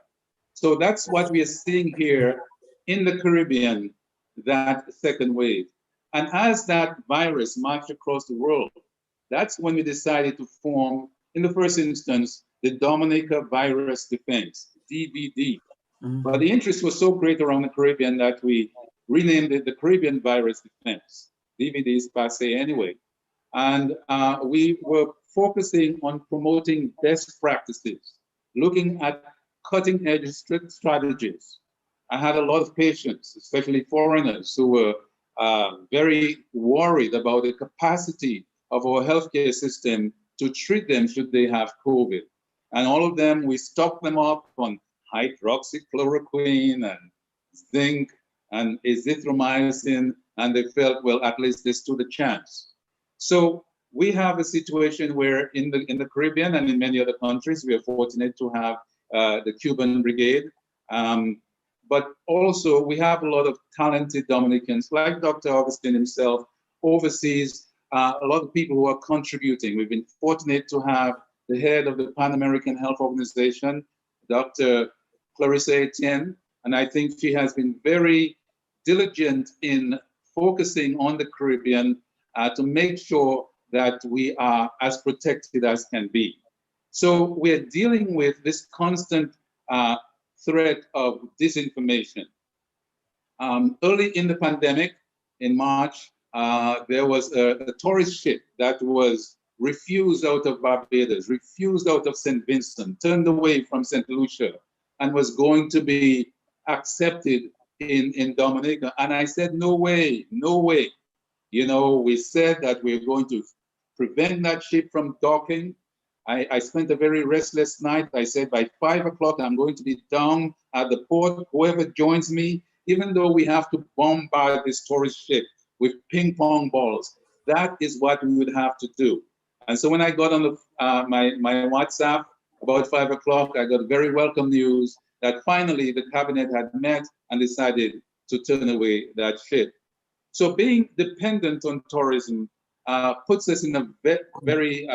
So that's what we are seeing here in the Caribbean, that second wave. And as that virus marched across the world, that's when we decided to form, in the first instance, the Dominica Virus Defense, DVD. But the interest was so great around the Caribbean that we renamed it the Caribbean Virus Defense. DVD is passé anyway. And we were focusing on promoting best practices, looking at cutting edge strategies. I had a lot of patients, especially foreigners, who were very worried about the capacity of our healthcare system to treat them should they have COVID. And all of them, we stocked them up on hydroxychloroquine and zinc and azithromycin, and they felt, well, at least they stood a chance. So we have a situation where in the Caribbean and in many other countries, we are fortunate to have the Cuban Brigade. But also we have a lot of talented Dominicans, like Dr. Augustine himself, overseas, a lot of people who are contributing. We've been fortunate to have the head of the Pan American Health Organization, Dr. Clarissa Etienne, and I think she has been very diligent in focusing on the Caribbean to make sure that we are as protected as can be. So we're dealing with this constant threat of disinformation. Early in the pandemic, in March, there was a tourist ship that was refused out of Barbados, refused out of St. Vincent, turned away from St. Lucia, and was going to be accepted in Dominica. And I said, no way, no way. We said that we're going to prevent that ship from docking. I spent a very restless night. I said by 5 o'clock, I'm going to be down at the port. Whoever joins me, even though we have to bombard this tourist ship with ping pong balls, that is what we would have to do. And so when I got on my WhatsApp about 5 o'clock, I got very welcome news that finally the cabinet had met and decided to turn away that ship. So being dependent on tourism puts us in a very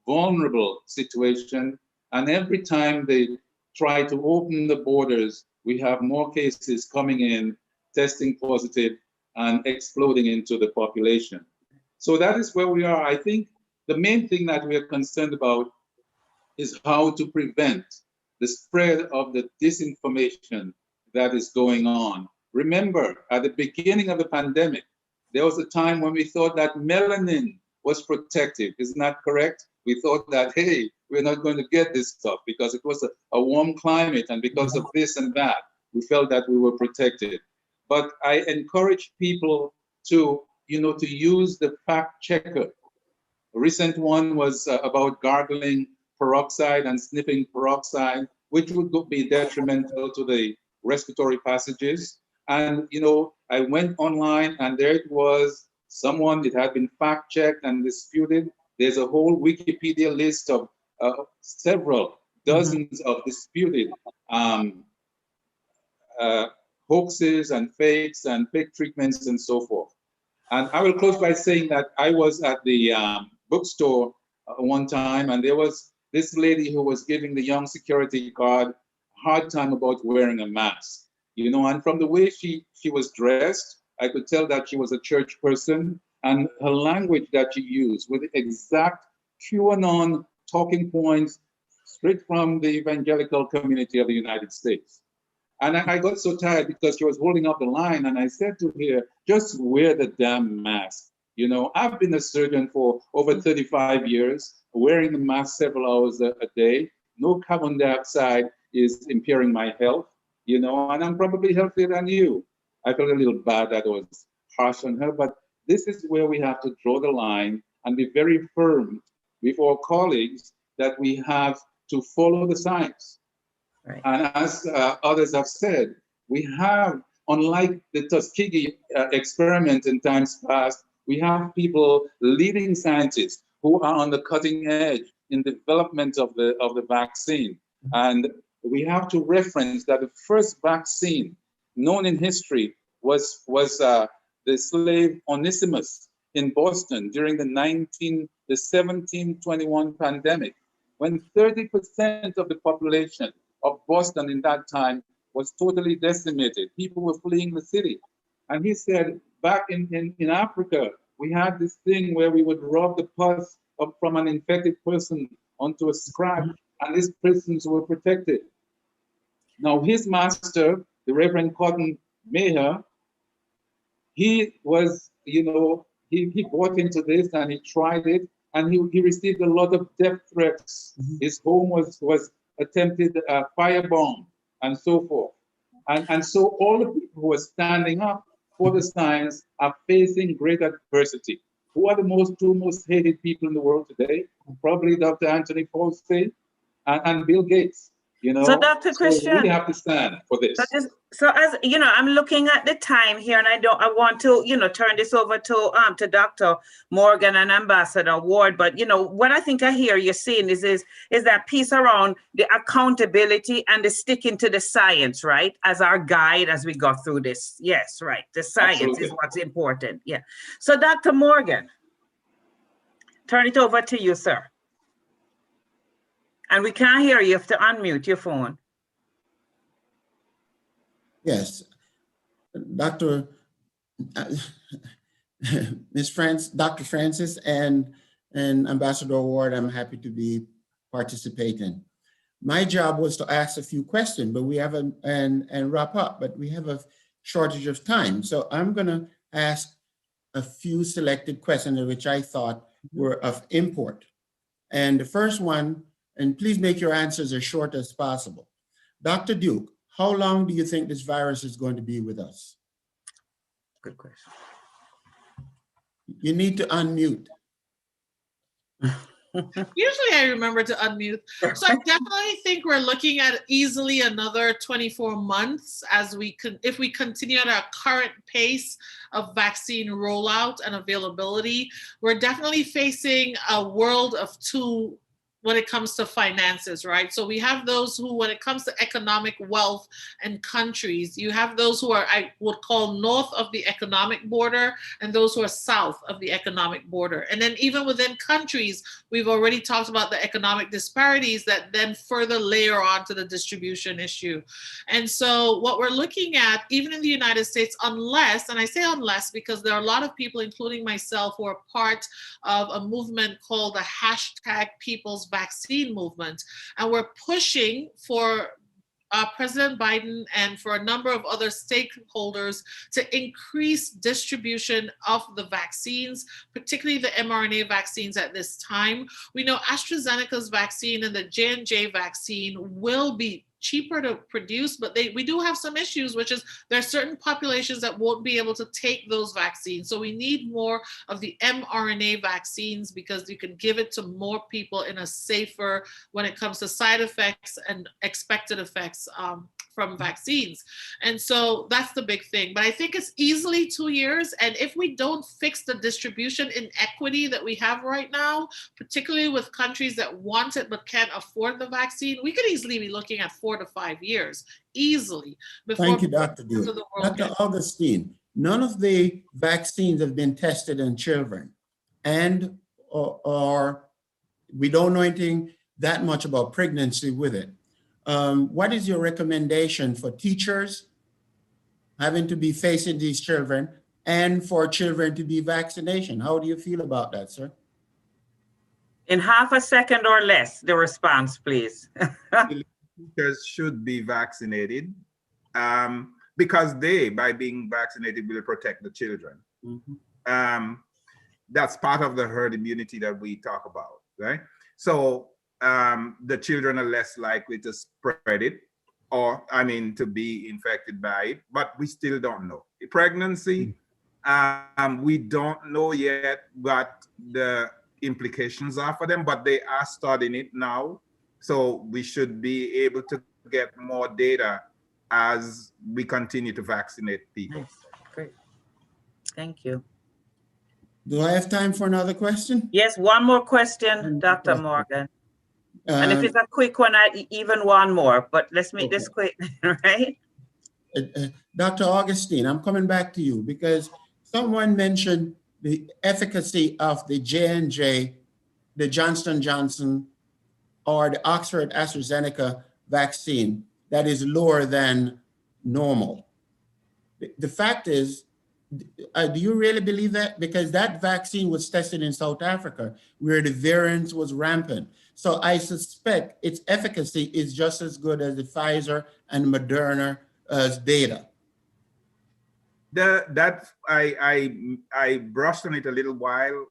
vulnerable situation. And every time they try to open the borders, we have more cases coming in, testing positive, and exploding into the population. So that is where we are. I think the main thing that we are concerned about is how to prevent the spread of the disinformation that is going on. Remember, at the beginning of the pandemic, there was a time when we thought that melanin was protective. Isn't that correct? We thought that, hey, we're not going to get this stuff because it was a warm climate, and because of this and that, we felt that we were protected. But I encourage people to, to use the fact checker. A recent one was about gargling peroxide and sniffing peroxide, which would be detrimental to the respiratory passages. And, I went online and there it was, it had been fact checked and disputed. There's a whole Wikipedia list of several dozens of disputed hoaxes and fakes and fake treatments and so forth. And I will close by saying that I was at the bookstore one time, and there was this lady who was giving the young security guard a hard time about wearing a mask. You know, and from the way she was dressed, I could tell that she was a church person, and her language that she used with the exact QAnon talking points straight from the evangelical community of the United States. And I got so tired because she was holding up the line, and I said to her, just wear the damn mask. You know, I've been a surgeon for over 35 years, wearing the mask several hours a day. No carbon dioxide is impairing my health, you know, and I'm probably healthier than you. I felt a little bad that I was harsh on her, but this is where we have to draw the line and be very firm with our colleagues that we have to follow the science. Right. And as others have said, we have, unlike the Tuskegee experiment in times past, we have people, leading scientists, who are on the cutting edge in development of the vaccine. And we have to reference that the first vaccine known in history was the slave Onesimus in Boston during the 1721 pandemic, when 30% of the population of Boston in that time was totally decimated. People were fleeing the city. And he said, back in Africa, we had this thing where we would rub the pus from an infected person onto a scrap, and these persons were protected. Now, his master, the Reverend Cotton Maher, he was, you know, he bought into this and he tried it, and he received a lot of death threats. His home was attempted firebomb and so forth. And so all the people who are standing up for the science are facing great adversity. Who are the two most hated people in the world today? Probably Dr. Anthony Fauci and Bill Gates. You know, so Dr. Christian, we really have to stand for this. So as you know, I'm looking at the time here, and I want to, you know, turn this over to Dr. Morgan and Ambassador Ward. But you know, what I think I hear you saying is that piece around the accountability and the sticking to the science, right, as our guide as we go through this. Yes, right. The science Absolutely. is what's important. Yeah. So Dr. Morgan, turn it over to you, sir. And we can't hear you. You have to unmute your phone. Yes, Dr. Dr. Francis and Ambassador Ward, I'm happy to be participating. My job was to ask a few questions, but we have and wrap up, but we have a shortage of time. So I'm gonna ask a few selected questions which I thought were of import. And the first one, and please make your answers as short as possible. Dr. Duke, how long do you think this virus is going to be with us? Good question. You need to unmute. Usually I remember to unmute. So I definitely think we're looking at easily another 24 months as if we continue at our current pace of vaccine rollout and availability. We're definitely facing a world of two when it comes to finances, right? So we have those who, when it comes to economic wealth and countries, you have those who are, I would call, north of the economic border, and those who are south of the economic border. And then even within countries, we've already talked about the economic disparities that then further layer onto the distribution issue. And so what we're looking at, even in the United States, unless, and I say unless because there are a lot of people, including myself, who are part of a movement called the #People's Vaccine movement, and we're pushing for President Biden and for a number of other stakeholders to increase distribution of the vaccines, particularly the mRNA vaccines at this time. We know AstraZeneca's vaccine and the J&J vaccine will be cheaper to produce, but we do have some issues, which is there are certain populations that won't be able to take those vaccines. So we need more of the mRNA vaccines because you can give it to more people in a safer, when it comes to side effects and expected effects from vaccines. And so that's the big thing. But I think it's easily 2 years. And if we don't fix the distribution inequity that we have right now, particularly with countries that want it but can't afford the vaccine, we could easily be looking at 4 to 5 years, easily. Before Thank you, Dr. the Dew. world Dr. Augustine, none of the vaccines have been tested in children, and or we don't know anything that much about pregnancy with it. What is your recommendation for teachers having to be facing these children and for children to be vaccinated? How do you feel about that, sir? In half a second or less, the response, please. Teachers should be vaccinated because they, by being vaccinated, will protect the children. Mm-hmm. That's part of the herd immunity that we talk about, right? So the children are less likely to spread it, or to be infected by it, but we still don't know. Pregnancy, we don't know yet what the implications are for them, but they are studying it now. So we should be able to get more data as we continue to vaccinate people. Nice. Great. Thank you. Do I have time for another question? Yes, one more question, Dr. Morgan. And if it's a quick one, even one more, but let's make this quick, right? Dr. Augustine, I'm coming back to you because someone mentioned the efficacy of the J&J, the Johnson & Johnson, or the Oxford AstraZeneca vaccine that is lower than normal. The fact is, do you really believe that? Because that vaccine was tested in South Africa where the variant was rampant. So I suspect its efficacy is just as good as the Pfizer and Moderna's data. I brushed on it a little while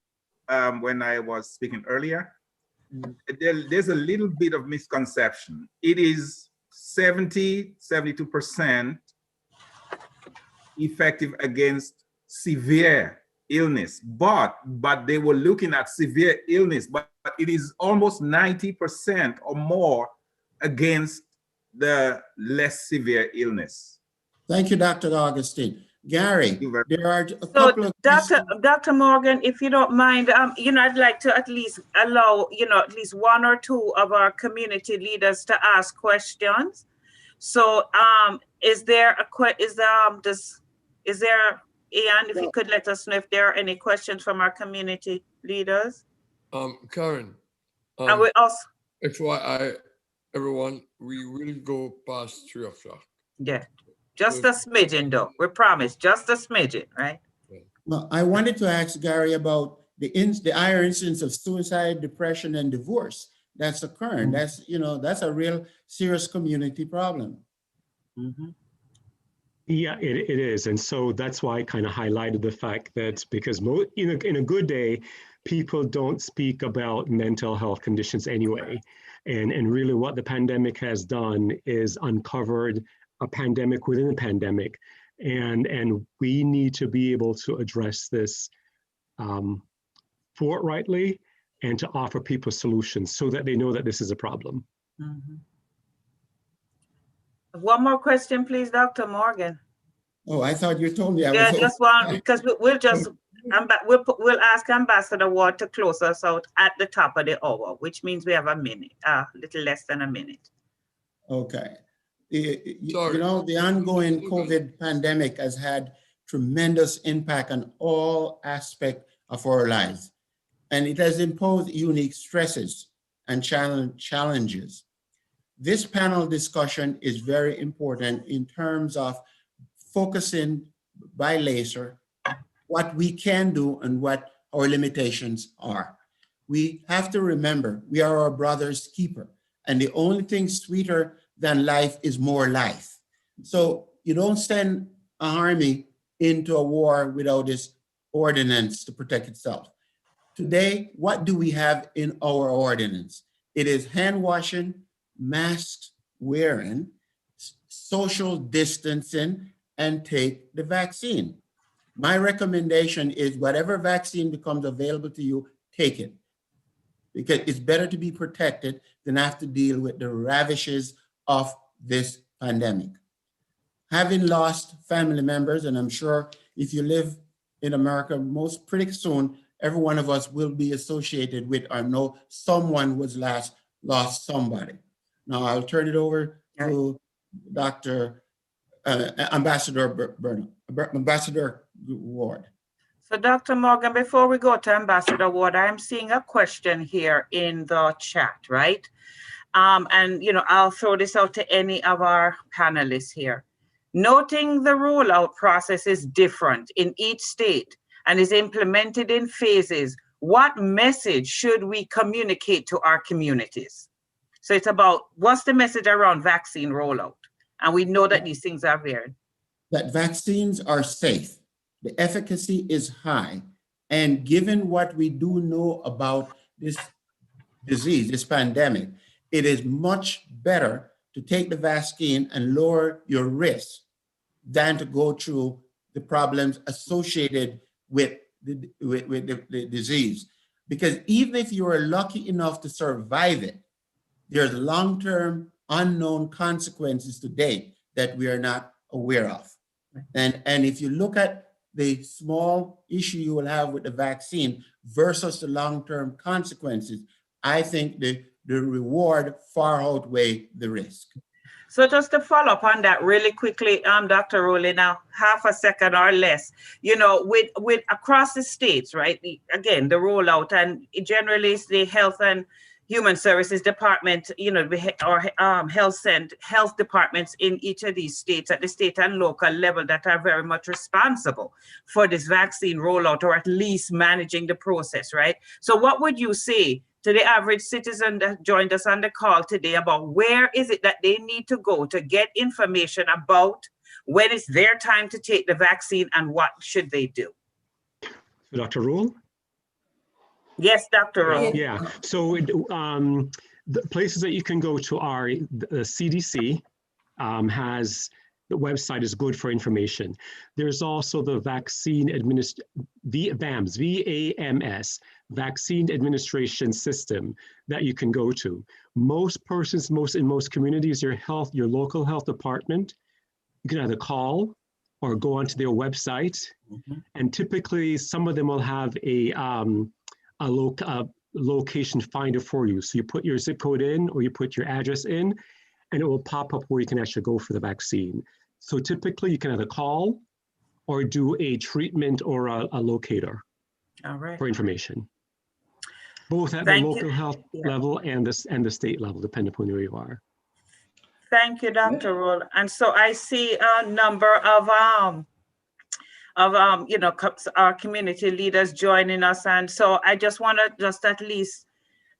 when I was speaking earlier. There's a little bit of misconception. It is 72% effective against severe illness, but they were looking at severe illness, but it is almost 90% or more against the less severe illness. Thank you, Dr. Augustine. Gary, there are a couple of Dr. Morgan, if you don't mind, I'd like to at least allow, at least one or two of our community leaders to ask questions. So, is there, Ian, if you could let us know if there are any questions from our community leaders? Karen, and we also, FYI, everyone, we will go past 3 o'clock. Yeah, just a smidgen though. We promise, just a smidgen, right? Well, I wanted to ask Gary about the higher incidence of suicide, depression, and divorce that's occurring. That's, that's a real serious community problem. Mm-hmm. Yeah, it is. And so that's why I kind of highlighted the fact that because in a good day, people don't speak about mental health conditions anyway. And really what the pandemic has done is uncovered a pandemic within a pandemic. And we need to be able to address this forthrightly and to offer people solutions so that they know that this is a problem. Mm-hmm. One more question, please, Dr. Morgan. Oh, I thought you told me I was. Yeah, just one, because we'll ask Ambassador Ward to close us out at the top of the hour, which means we have a minute, a little less than a minute. Okay. The ongoing COVID pandemic has had tremendous impact on all aspects of our lives, and it has imposed unique stresses and challenges. This panel discussion is very important in terms of focusing by laser what we can do and what our limitations are. We have to remember we are our brother's keeper, and the only thing sweeter than life is more life. So you don't send an army into a war without this ordinance to protect itself. Today, what do we have in our ordinance? It is hand washing, masks wearing, social distancing, and take the vaccine. My recommendation is whatever vaccine becomes available to you, take it. Because it's better to be protected than have to deal with the ravages of this pandemic. Having lost family members, and I'm sure if you live in America, most pretty soon, every one of us will be associated with or know someone was lost somebody. Now I'll turn it over to Dr. Ambassador Ambassador Ward. So Dr. Morgan, before we go to Ambassador Ward, I'm seeing a question here in the chat, right? And I'll throw this out to any of our panelists here. Noting the rollout process is different in each state and is implemented in phases, what message should we communicate to our communities? So it's about what's the message around vaccine rollout? And we know that these things are varied. That vaccines are safe, the efficacy is high, and given what we do know about this disease, this pandemic, it is much better to take the vaccine and lower your risk than to go through the problems associated with the disease. Because even if you are lucky enough to survive it, there's long-term unknown consequences today that we are not aware of. And if you look at the small issue you will have with the vaccine versus the long-term consequences, I think the reward far outweigh the risk. So just to follow up on that really quickly, Dr. Rowley, now half a second or less, with across the states, right? Again, the rollout, and generally it's the Health and Human Services Department, or health departments in each of these states at the state and local level that are very much responsible for this vaccine rollout, or at least managing the process, right? So what would you say to the average citizen that joined us on the call today about where is it that they need to go to get information about when it's their time to take the vaccine and what should they do? Dr. Rule? Yes, Dr. Rule. Yeah, so the places that you can go to are the CDC has, the website is good for information. There's also the VAMS, V-A-M-S, Vaccine Administration System that you can go to. Most persons, in most communities, your local health department, you can either call or go onto their website. And typically some of them will have a location finder for you. So you put your zip code in or you put your address in and it will pop up where you can actually go for the vaccine. So typically you can either call or do a treatment or a locator for information. Both at the local health level and the state level, depending upon where you are. Thank you, Dr. Roll. And so I see a number of our community leaders joining us. And so I just want to at least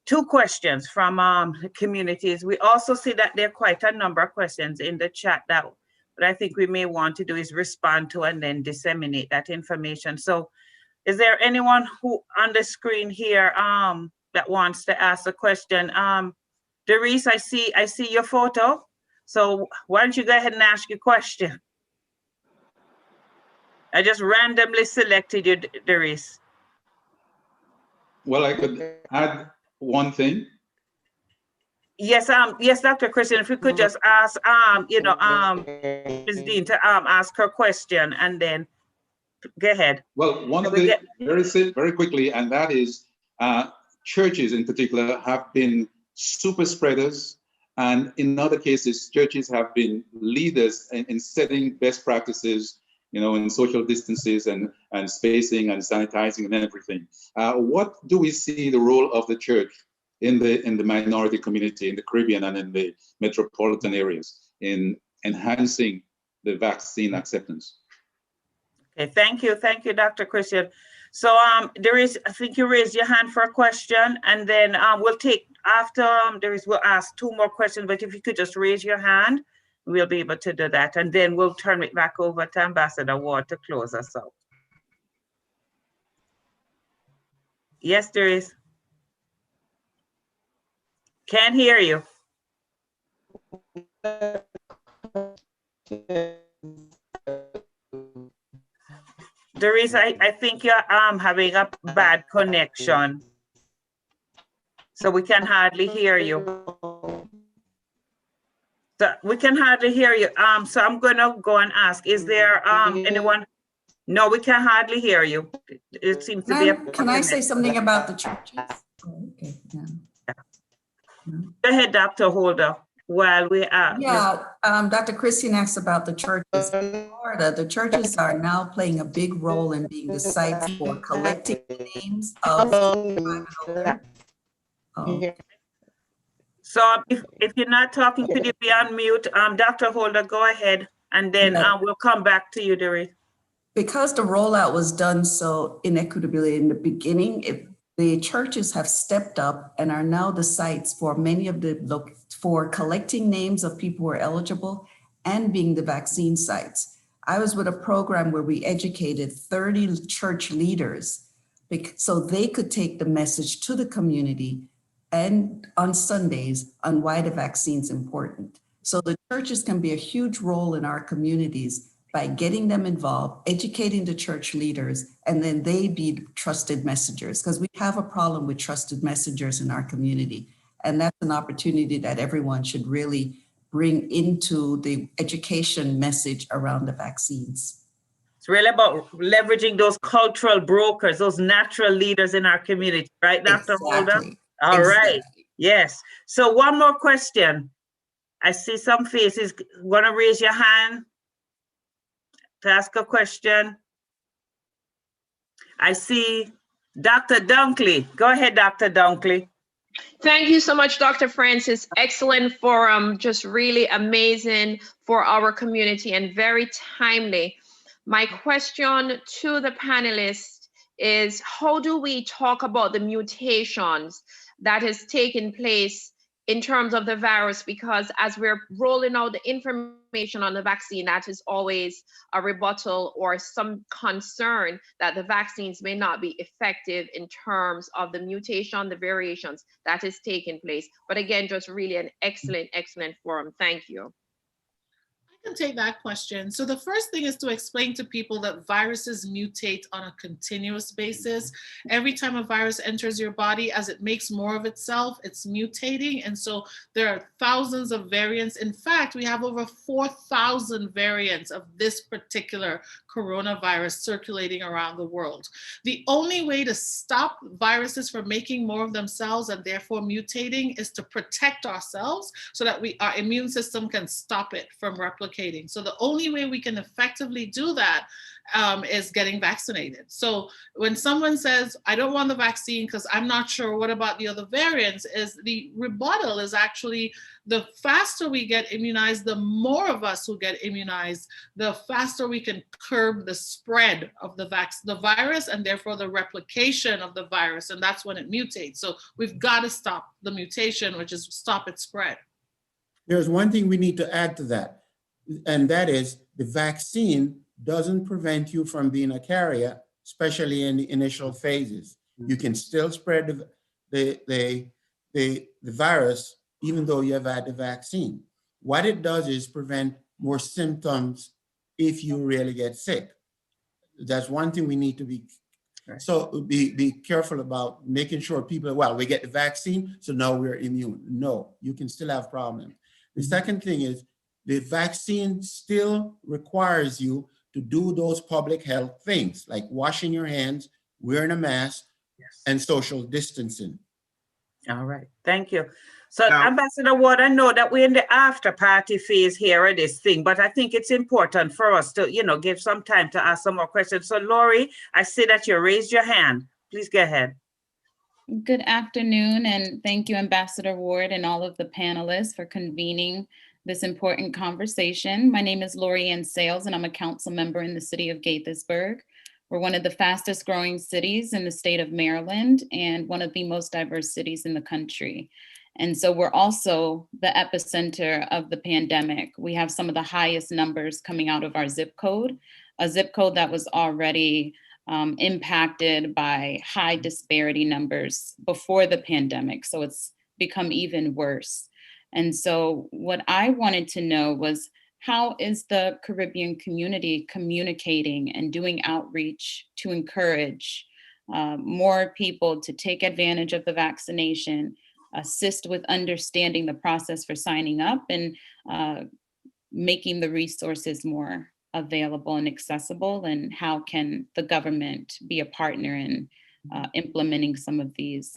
2 questions from the communities. We also see that there are quite a number of questions in the chat that what I think we may want to do is respond to and then disseminate that information. So is there anyone who on the screen here that wants to ask a question? Doris, I see your photo. So why don't you go ahead and ask your question? I just randomly selected you, Doris. Well, I could add one thing. Yes, yes, Dr. Christian, if we could just ask, Ms. Dean to ask her question and then go ahead. Well, one of the, very quickly, and that is churches in particular have been super spreaders. And in other cases, churches have been leaders in setting best practices, in social distances and spacing and sanitizing and everything. What do we see the role of the church in the minority community in the Caribbean and in the metropolitan areas in enhancing the vaccine acceptance? Okay, thank you, Dr. Christian. So I think you raised your hand for a question, and then we'll take after we'll ask 2 more questions. But if you could just raise your hand, we'll be able to do that, and then we'll turn it back over to Ambassador Ward to close us out. Yes, there is. Can't hear you. Doris, I think you're having a bad connection, so we can hardly hear you. So we can hardly hear you. So I'm gonna go and ask, is there anyone? No, we can hardly hear you. It seems to be a. Can I say something about the churches? Oh, okay, yeah. Go ahead, Dr. Holder, while we are. Yeah, Dr. Christian asked about the churches. In Florida, the churches are now playing a big role in being the sites for collecting the names of private owner. So if you're not talking, could you be on mute? Dr. Holder, go ahead, and then we'll come back to you, Dori. Because the rollout was done so inequitably in the beginning, the churches have stepped up and are now the sites for many of for collecting names of people who are eligible and being the vaccine sites. I was with a program where we educated 30 church leaders so they could take the message to the community and on Sundays on why the vaccine is important. So the churches can be a huge role in our communities by getting them involved, educating the church leaders, and then they be trusted messengers, because we have a problem with trusted messengers in our community. And that's an opportunity that everyone should really bring into the education message around the vaccines. It's really about leveraging those cultural brokers, those natural leaders in our community, right, Dr. Holder? All right, yes. So one more question. I see some faces. Want to raise your hand to ask a question? I see Dr. Dunkley. Go ahead, Dr. Dunkley. Thank you so much, Dr. Francis. Excellent forum, just really amazing for our community and very timely. My question to the panelists is, how do we talk about the mutations that has taken place in terms of the virus? Because as we're rolling out the information on the vaccine, that is always a rebuttal or some concern that the vaccines may not be effective in terms of the mutation, the variations that is taking place. But again, just really an excellent, excellent forum. Thank you. I can take that question. So the first thing is to explain to people that viruses mutate on a continuous basis. Every time a virus enters your body, as it makes more of itself, it's mutating. And so there are thousands of variants. In fact, we have over 4,000 variants of this particular coronavirus circulating around the world. The only way to stop viruses from making more of themselves and therefore mutating is to protect ourselves so that our immune system can stop it from replicating. So the only way we can effectively do that is getting vaccinated. So when someone says, I don't want the vaccine because I'm not sure what about the other variants, is the rebuttal is actually the faster we get immunized, the more of us who get immunized, the faster we can curb the spread of the virus and therefore the replication of the virus. And that's when it mutates. So we've got to stop the mutation, which is stop its spread. There's one thing we need to add to that, and that is the vaccine doesn't prevent you from being a carrier, especially in the initial phases. You can still spread the virus even though you have had the vaccine. What it does is prevent more symptoms if you really get sick. That's one thing we need to be, so be careful about making sure people, well, we get the vaccine, so now we're immune. No, you can still have problems. The second thing is the vaccine still requires you to do those public health things like washing your hands, wearing a mask, and social distancing. All right, thank you. So Ambassador Ward, I know that we're in the after party phase here of this thing, but I think it's important for us to, give some time to ask some more questions. So Lori, I see that you raised your hand. Please go ahead. Good afternoon, and thank you, Ambassador Ward, and all of the panelists for convening this important conversation. My name is Lori Ann Sales, and I'm a council member in the city of Gaithersburg. We're one of the fastest growing cities in the state of Maryland and one of the most diverse cities in the country. And so we're also the epicenter of the pandemic. We have some of the highest numbers coming out of our zip code, a zip code that was already impacted by high disparity numbers before the pandemic. So it's become even worse. And so what I wanted to know was, how is the Caribbean community communicating and doing outreach to encourage more people to take advantage of the vaccination, assist with understanding the process for signing up and making the resources more available and accessible, and how can the government be a partner in implementing some of these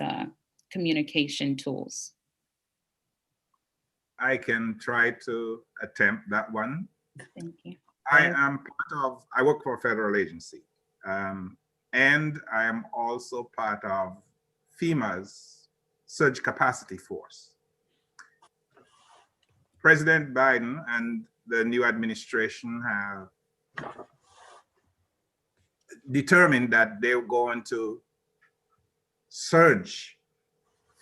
communication tools? I can try to attempt that one. Thank you. I work for a federal agency, and I am also part of FEMA's Surge Capacity Force. President Biden and the new administration have determined that they're going to surge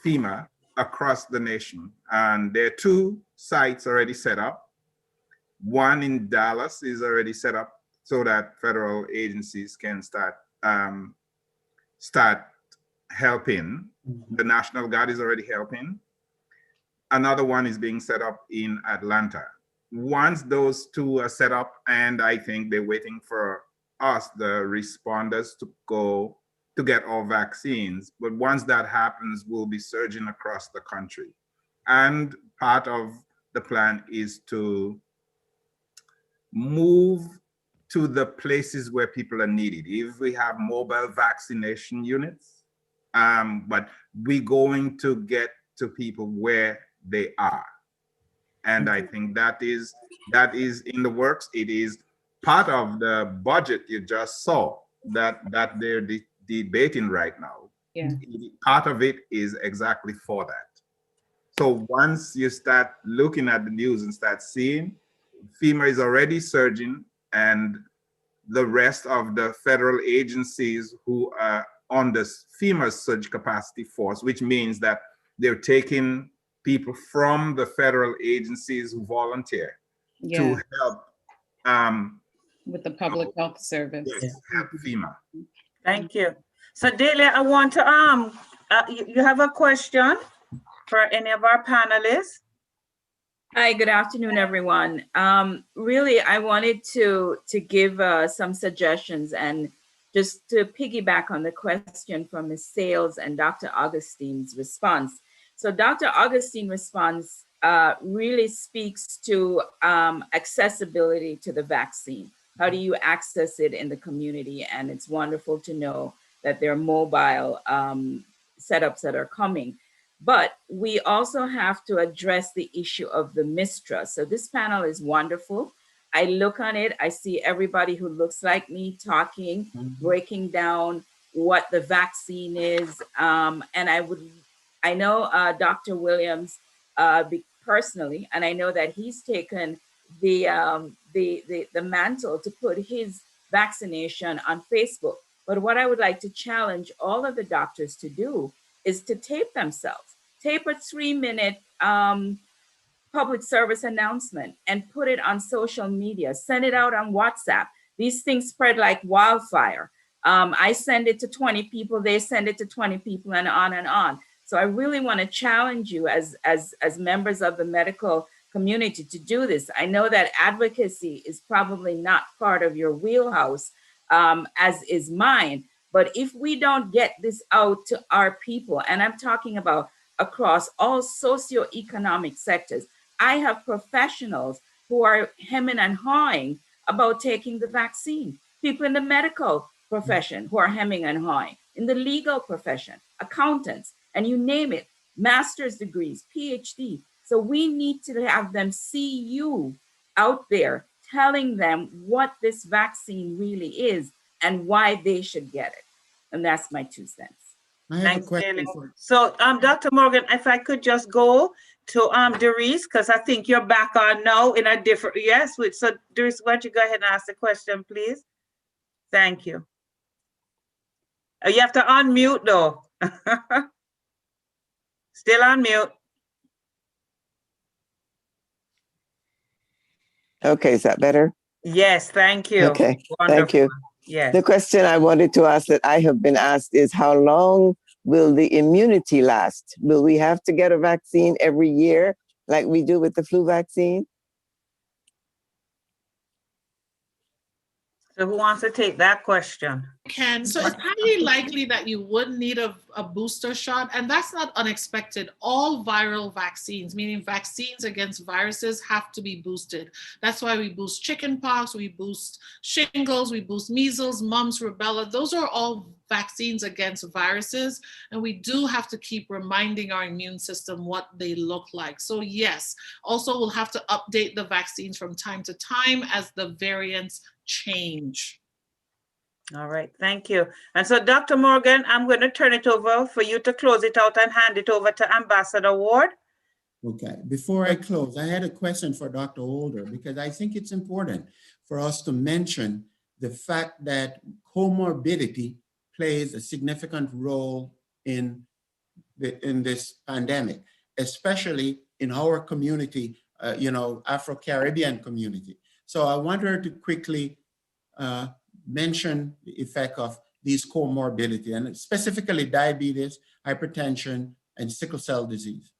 FEMA across the nation. And there are 2 sites already set up. One in Dallas is already set up so that federal agencies can start helping. The National Guard is already helping. Another one is being set up in Atlanta. Once those 2 are set up, and I think they're waiting for us, the responders, to go to get our vaccines. But once that happens, we'll be surging across the country. And part of the plan is to move to the places where people are needed. If we have mobile vaccination units, but we're going to get to people where they are. And I think that is in the works. It is part of the budget you just saw that they're debating right now. Yeah. Part of it is exactly for that. So once you start looking at the news and start seeing, FEMA is already surging, and the rest of the federal agencies who are on this FEMA's surge capacity force, which means that they're taking people from the federal agencies who volunteer to help with the public health service. Yes, help FEMA. Thank you. So Delia, I want to you have a question for any of our panelists? Hi, good afternoon, everyone. Really, I wanted to give some suggestions and just to piggyback on the question from Ms. Sales and Dr. Augustine's response. So Dr. Augustine's response really speaks to accessibility to the vaccine. How do you access it in the community? And it's wonderful to know that there are mobile setups that are coming. But we also have to address the issue of the mistrust. So this panel is wonderful. I look on it, I see everybody who looks like me talking, breaking down what the vaccine is. And I know Dr. Williams personally, and I know that he's taken the mantle to put his vaccination on Facebook. But what I would like to challenge all of the doctors to do is to tape themselves. Tape a 3-minute public service announcement and put it on social media. Send it out on WhatsApp. These things spread like wildfire. I send it to 20 people, they send it to 20 people, and on and on. So I really want to challenge you as members of the medical community to do this. I know that advocacy is probably not part of your wheelhouse, as is mine. But if we don't get this out to our people, and I'm talking about across all socioeconomic sectors, I have professionals who are hemming and hawing about taking the vaccine. People in the medical profession who are hemming and hawing, in the legal profession, accountants, and you name it, master's degrees, Ph.D. So we need to have them see you out there telling them what this vaccine really is and why they should get it. And that's my 2 cents. Thanks, Kelly. So, Dr. Morgan, if I could just go to Doris, because I think you're back on now in a different, yes. So, Doris, why don't you go ahead and ask the question, please? Thank you. You have to unmute, though. Still on mute. Okay, is that better? Yes, thank you. Okay, wonderful. Thank you. Yes. The question I wanted to ask that I have been asked is, how long will the immunity last? Will we have to get a vaccine every year like we do with the flu vaccine? So who wants to take that question? can, so it's highly likely that you would need a booster shot, and that's not unexpected. All viral vaccines, meaning vaccines against viruses, have to be boosted. That's why we boost chickenpox, we boost shingles, we boost measles, mumps, rubella. Those are all vaccines against viruses, and we do have to keep reminding our immune system what they look like. So yes, also we'll have to update the vaccines from time to time as the variants change. All right, thank you. And so Dr. Morgan, I'm going to turn it over for you to close it out and hand it over to Ambassador Ward. Okay, before I close, I had a question for Dr. Holder, because I think it's important for us to mention the fact that comorbidity plays a significant role in this pandemic, especially in our community, Afro-Caribbean community. So I want her to quickly mention the effect of these comorbidity, and specifically diabetes, hypertension, and sickle cell disease.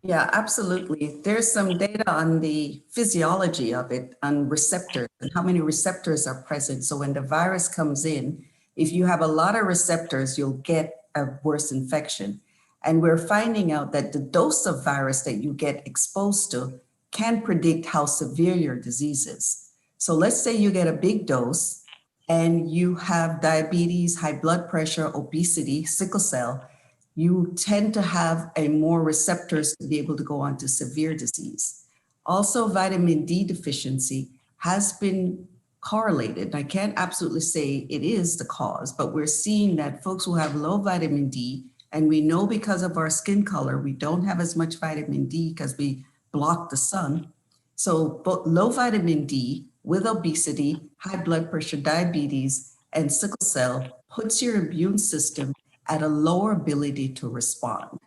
Yeah, absolutely. There's some data on the physiology of it, on receptors and how many receptors are present. So when the virus comes in, if you have a lot of receptors, you'll get a worse infection. And we're finding out that the dose of virus that you get exposed to can predict how severe your disease is. So let's say you get a big dose and you have diabetes, high blood pressure, obesity, sickle cell, you tend to have a more receptors to be able to go on to severe disease. Also, vitamin D deficiency has been correlated. I can't absolutely say it is the cause, but we're seeing that folks who have low vitamin D, and we know because of our skin color, we don't have as much vitamin D because we block the sun. So low vitamin D with obesity, high blood pressure, diabetes, and sickle cell puts your immune system at a lower ability to respond.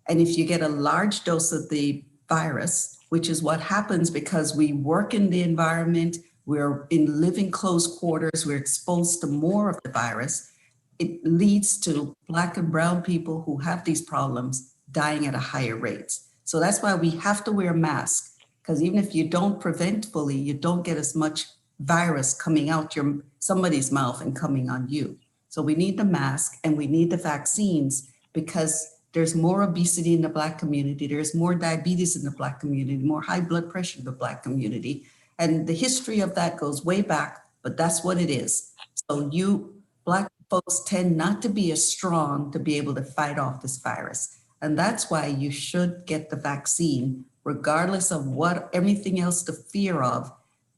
And if you get a large dose of the virus, which is what happens because we work in the environment, we're in living close quarters, we're exposed to more of the virus, it leads to Black and brown people who have these problems dying at a higher rate. So that's why we have to wear masks, because even if you don't prevent fully, you don't get as much virus coming out somebody's mouth and coming on you. So we need the mask and we need the vaccines, because there's more obesity in the Black community, there's more diabetes in the Black community, more high blood pressure in the Black community. And the history of that goes way back, but that's what it is. So you Black folks tend not to be as strong to be able to fight off this virus. And that's why you should get the vaccine, regardless of what everything else to fear of.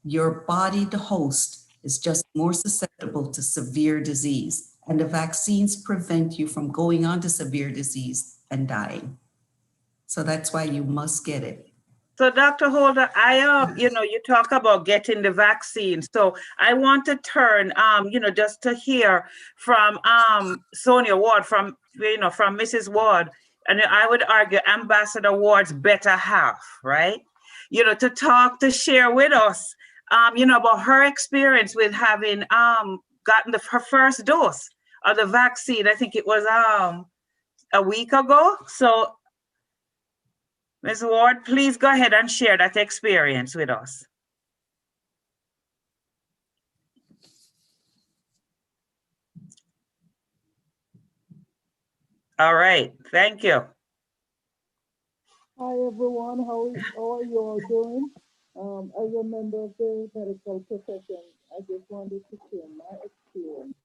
Your body, the host, is just more susceptible to severe disease. And the vaccines prevent you from going on to severe disease and dying. So that's why you must get it. So Dr. Holder, you talk about getting the vaccine. So I want to turn, just to hear from Sonia Ward, from Mrs. Ward, and I would argue Ambassador Ward's better half, right? To share with us, about her experience with having gotten her first dose of the vaccine. I think it was a week ago. So Ms. Ward, please go ahead and share that experience with us. All right, thank you. Hi everyone, how are you all doing? As a member of the medical profession, I just wanted to share my experience.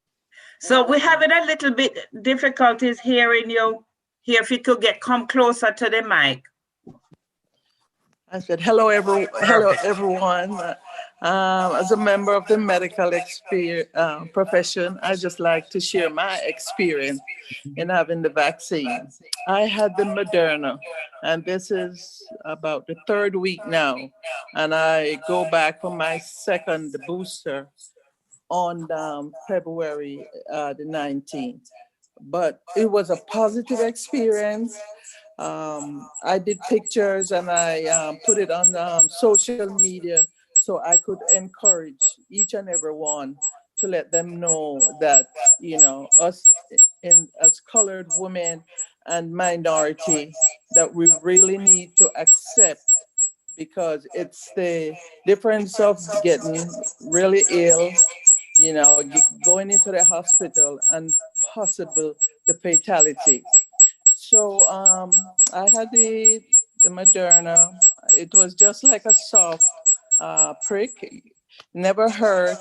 So we're having a little bit difficulties hearing you. Here, if you could come closer to the mic. I said, hello everyone. As a member of the medical profession, I just like to share my experience in having the vaccine. I had the Moderna, and this is about the 3rd week now, and I go back for my second booster on February the 19th. But it was a positive experience. I did pictures and I put it on social media so I could encourage each and every one to let them know that, us as colored women and minority, that we really need to accept, because it's the difference of getting really ill, going into the hospital and possible the fatality. So I had the Moderna. It was just like a soft prick, never hurt.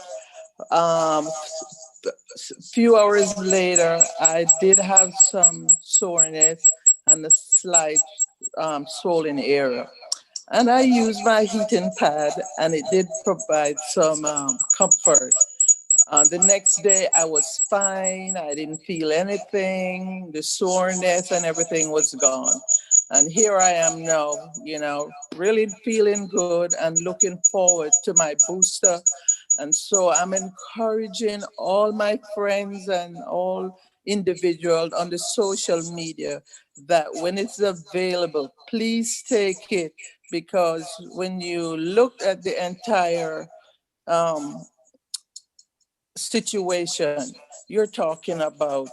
Few hours later, I did have some soreness and a slight swollen area. And I used my heating pad and it did provide some comfort. The next day I was fine. I didn't feel anything. The soreness and everything was gone. And here I am now, really feeling good and looking forward to my booster. And so I'm encouraging all my friends and all individuals on the social media that when it's available, please take it, because when you look at the entire situation, you're talking about,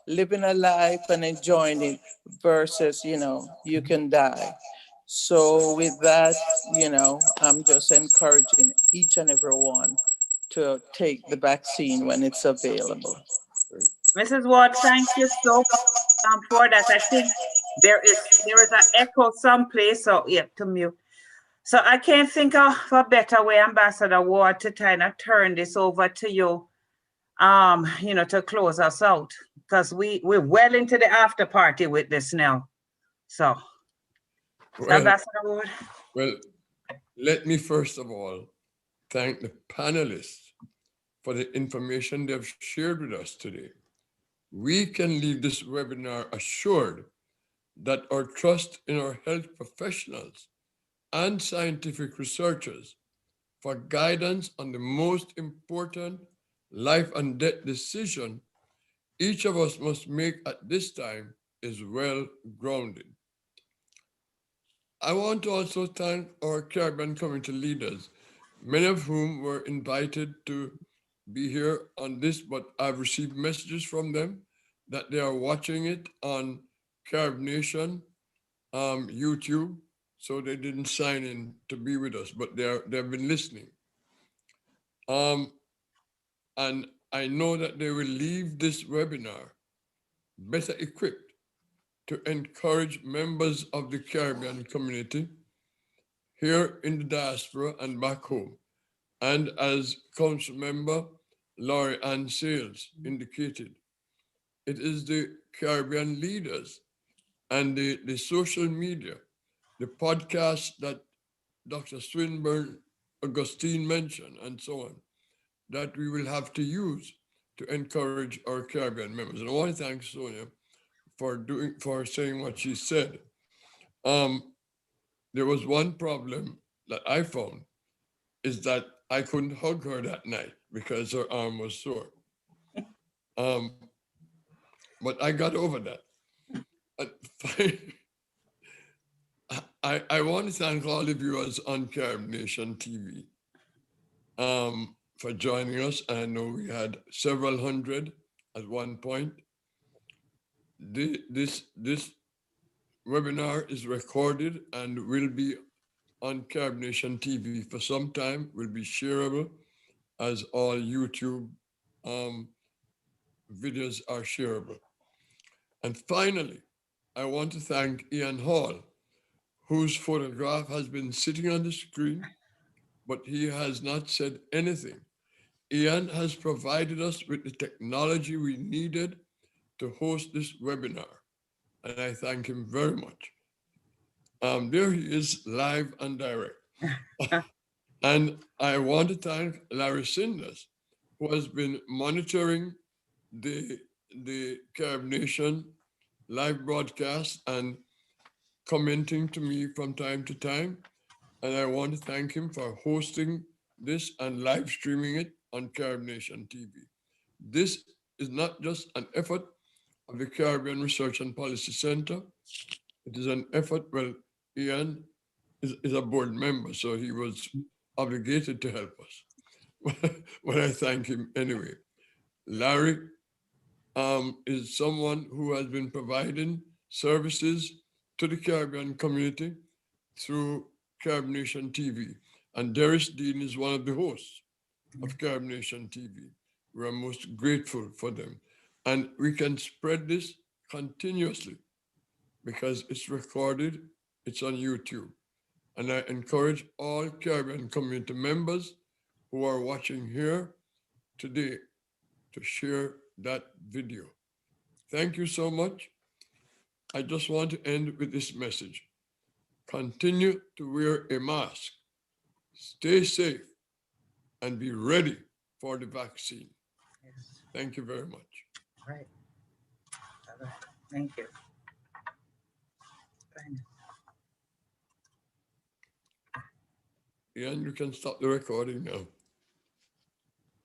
living a life and enjoying it versus, you can die. So with that, I'm just encouraging each and every one to take the vaccine when it's available. Mrs. Ward, thank you so much for that. I think there is an echo someplace, so yeah, to mute. So I can't think of a better way, Ambassador Ward, to kind of turn this over to you, to close us out, because we're well into the after party with this now. So, Ambassador Ward. Well, let me first of all thank the panelists for the information they've shared with us today. We can leave this webinar assured that our trust in our health professionals and scientific researchers for guidance on the most important life and death decision each of us must make at this time is well grounded. I want to also thank our Caribbean community leaders, many of whom were invited to be here on this, but I've received messages from them that they are watching it on Carib Nation YouTube, so they didn't sign in to be with us, but they've been listening. And I know that they will leave this webinar better equipped to encourage members of the Caribbean community here in the diaspora and back home. And as Council Member Laurie Ann Sales indicated, it is the Caribbean leaders and the social media, the podcasts that Dr. Swinburne Augustine mentioned, and so on, that we will have to use to encourage our Caribbean members. And I want to thank Sonia for saying what she said. There was one problem that I found, is that I couldn't hug her that night because her arm was sore. But I got over that. I want to thank all the viewers on Carib Nation TV for joining us. I know we had several hundred at one point. This webinar is recorded and will be on Carib Nation TV for some time, will be shareable as all YouTube videos are shareable. And finally, I want to thank Ian Hall, whose photograph has been sitting on the screen, but he has not said anything. Ian has provided us with the technology we needed to host this webinar, and I thank him very much. There he is, live and direct. And I want to thank Larry Sinders, who has been monitoring the Carib Nation live broadcast and commenting to me from time to time. And I want to thank him for hosting this and live streaming it on Carib Nation TV. This is not just an effort of the Caribbean Research and Policy Center. It is an effort, well, Ian is a board member, so he was obligated to help us. But I thank him anyway. Larry is someone who has been providing services to the Caribbean community through Carib Nation TV. And Darius Dean is one of the hosts. of Caribbean Nation TV. We are most grateful for them. And we can spread this continuously because it's recorded, it's on YouTube. And I encourage all Caribbean community members who are watching here today to share that video. Thank you so much. I just want to end with this message. Continue to wear a mask, stay safe, and be ready for the vaccine. Yes. Thank you very much. Right. All right. Thank you. Fine. Ian, you can stop the recording now.